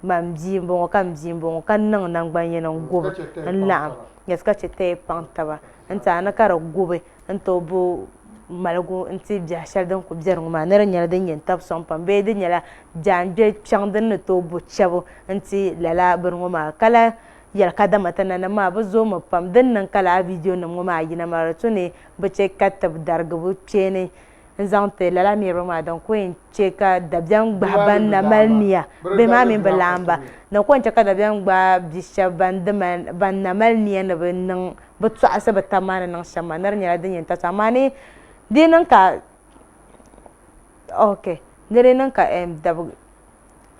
man bia n bɔŋɔ ka n bia n bɔŋɔ ka niŋ nangbani yini n gubi n laɣim yɛsi ka che tɛɛ paŋ taba n taa ni ka di gubi n ti bo maligu n ti biɛhi shɛli din ku biɛni ŋɔ maa ni di nyɛla din yɛn tabi sɔŋ pam bee di nyɛla jaangbɛ kpɛŋ din ni tooi bo chɛbu n ti lala bini ŋɔ maa kala yɛli kadama ti nanim maa bi zoomi pam din niŋ ka laa video nim ŋɔ maa yina maa di tu ni bi che ka tibi darigi bi kpeeni n zaŋ ti lala niriba maa din ku yɛn che ka dabiɛm gbahi ban na mali niya bihi maa mini bi laamba din ku yɛn che ka dabiɛm gbahi bia shɛba ban na mali niya ni bi niŋ bi tɔɣisi bi taba maa ni niŋ shɛm maa ni di nyɛla din yɛn tabi amaa ni di niŋ ka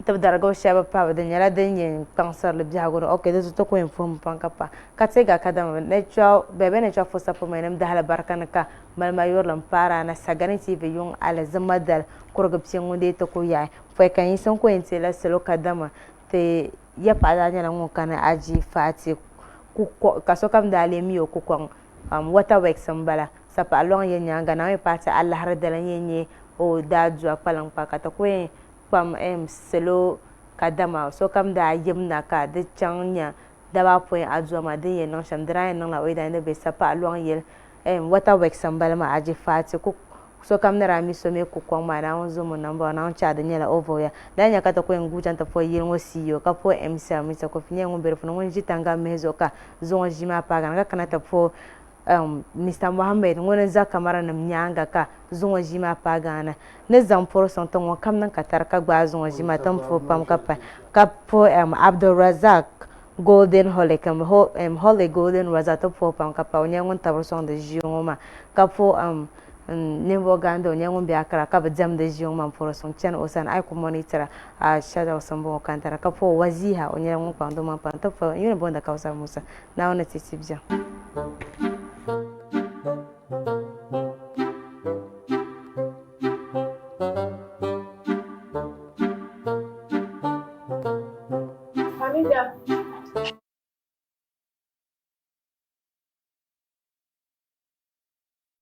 tibi darigi shɛba pa di nyɛla din yɛn kpaŋsirili biɛhigu ni di zuɣu ku yɛn puhimi pam ka pa ka tɛga kadama bɛɛbɛ ni chɔɣu fusa pɔmɛ nim dahali barika ni ka malima yurlim paara na Sagani TV yuŋ alizima dal kurigu pia ŋun dee ti ku yaɣi pɔi ka yinsi ku yɛn teela salo kadama ti ya paɣa daa nyɛla ŋun kana aji faati ka sokam daa lee mi o kukɔŋ waterworks n bala sapaɣa lɔŋ yɛ nyaanga na mi paati alahari dali yɛn nyɛ o daa duwa kpalaŋkpa ka ti ku yɛn kpam salo kadama sokam daa yimna ka di chaŋ nya daba apɔin aduwa maa din yɛn niŋ shɛm di daa yɛn niŋla o yɛn ni be sapaɣa lɔŋ yɛli waterworks n bala maa aji faati sokam ni daa mi so mi kukɔŋ maa na ŋun zomi namba na ŋun chaɣi di nyɛla oval ya daa nya ka ti ku yɛn gu chaŋ ti puhi yili ŋɔ CEO ka puhi MC Mr. Kofi nyɛla ŋun be di puuni ŋun ʒi tangali mihi zuɣu ka zuŋɔ ʒi maa paagi na ka kana ti puhi Mr. Mohammed ŋun za kamara nim nyaanga ka zuŋɔ ʒi maa paagi na ni zaŋ puri sɔŋ ti ŋun kam niŋ ka tari ka gbaai zuŋɔ ʒi maa tin puhi pam ka pa ka puhi Abdulrazak Golden Holy Holy Golden Razak ti puhi pam ka pa o nyɛla ŋun tabiri sɔŋ di ʒii ŋɔ maa ka puhi ninvuɣu gandi o nyɛla ŋun be Accra ka bi diɛmdi ʒii ŋɔ maa puri sɔŋ chani o sani ai ku monitira shadows n bɔŋɔ kantara ka puhi Waziha o nyɛla ŋun kpaŋ do man pam ti puhi yuni boonda Kausa Musa naawuni titi bia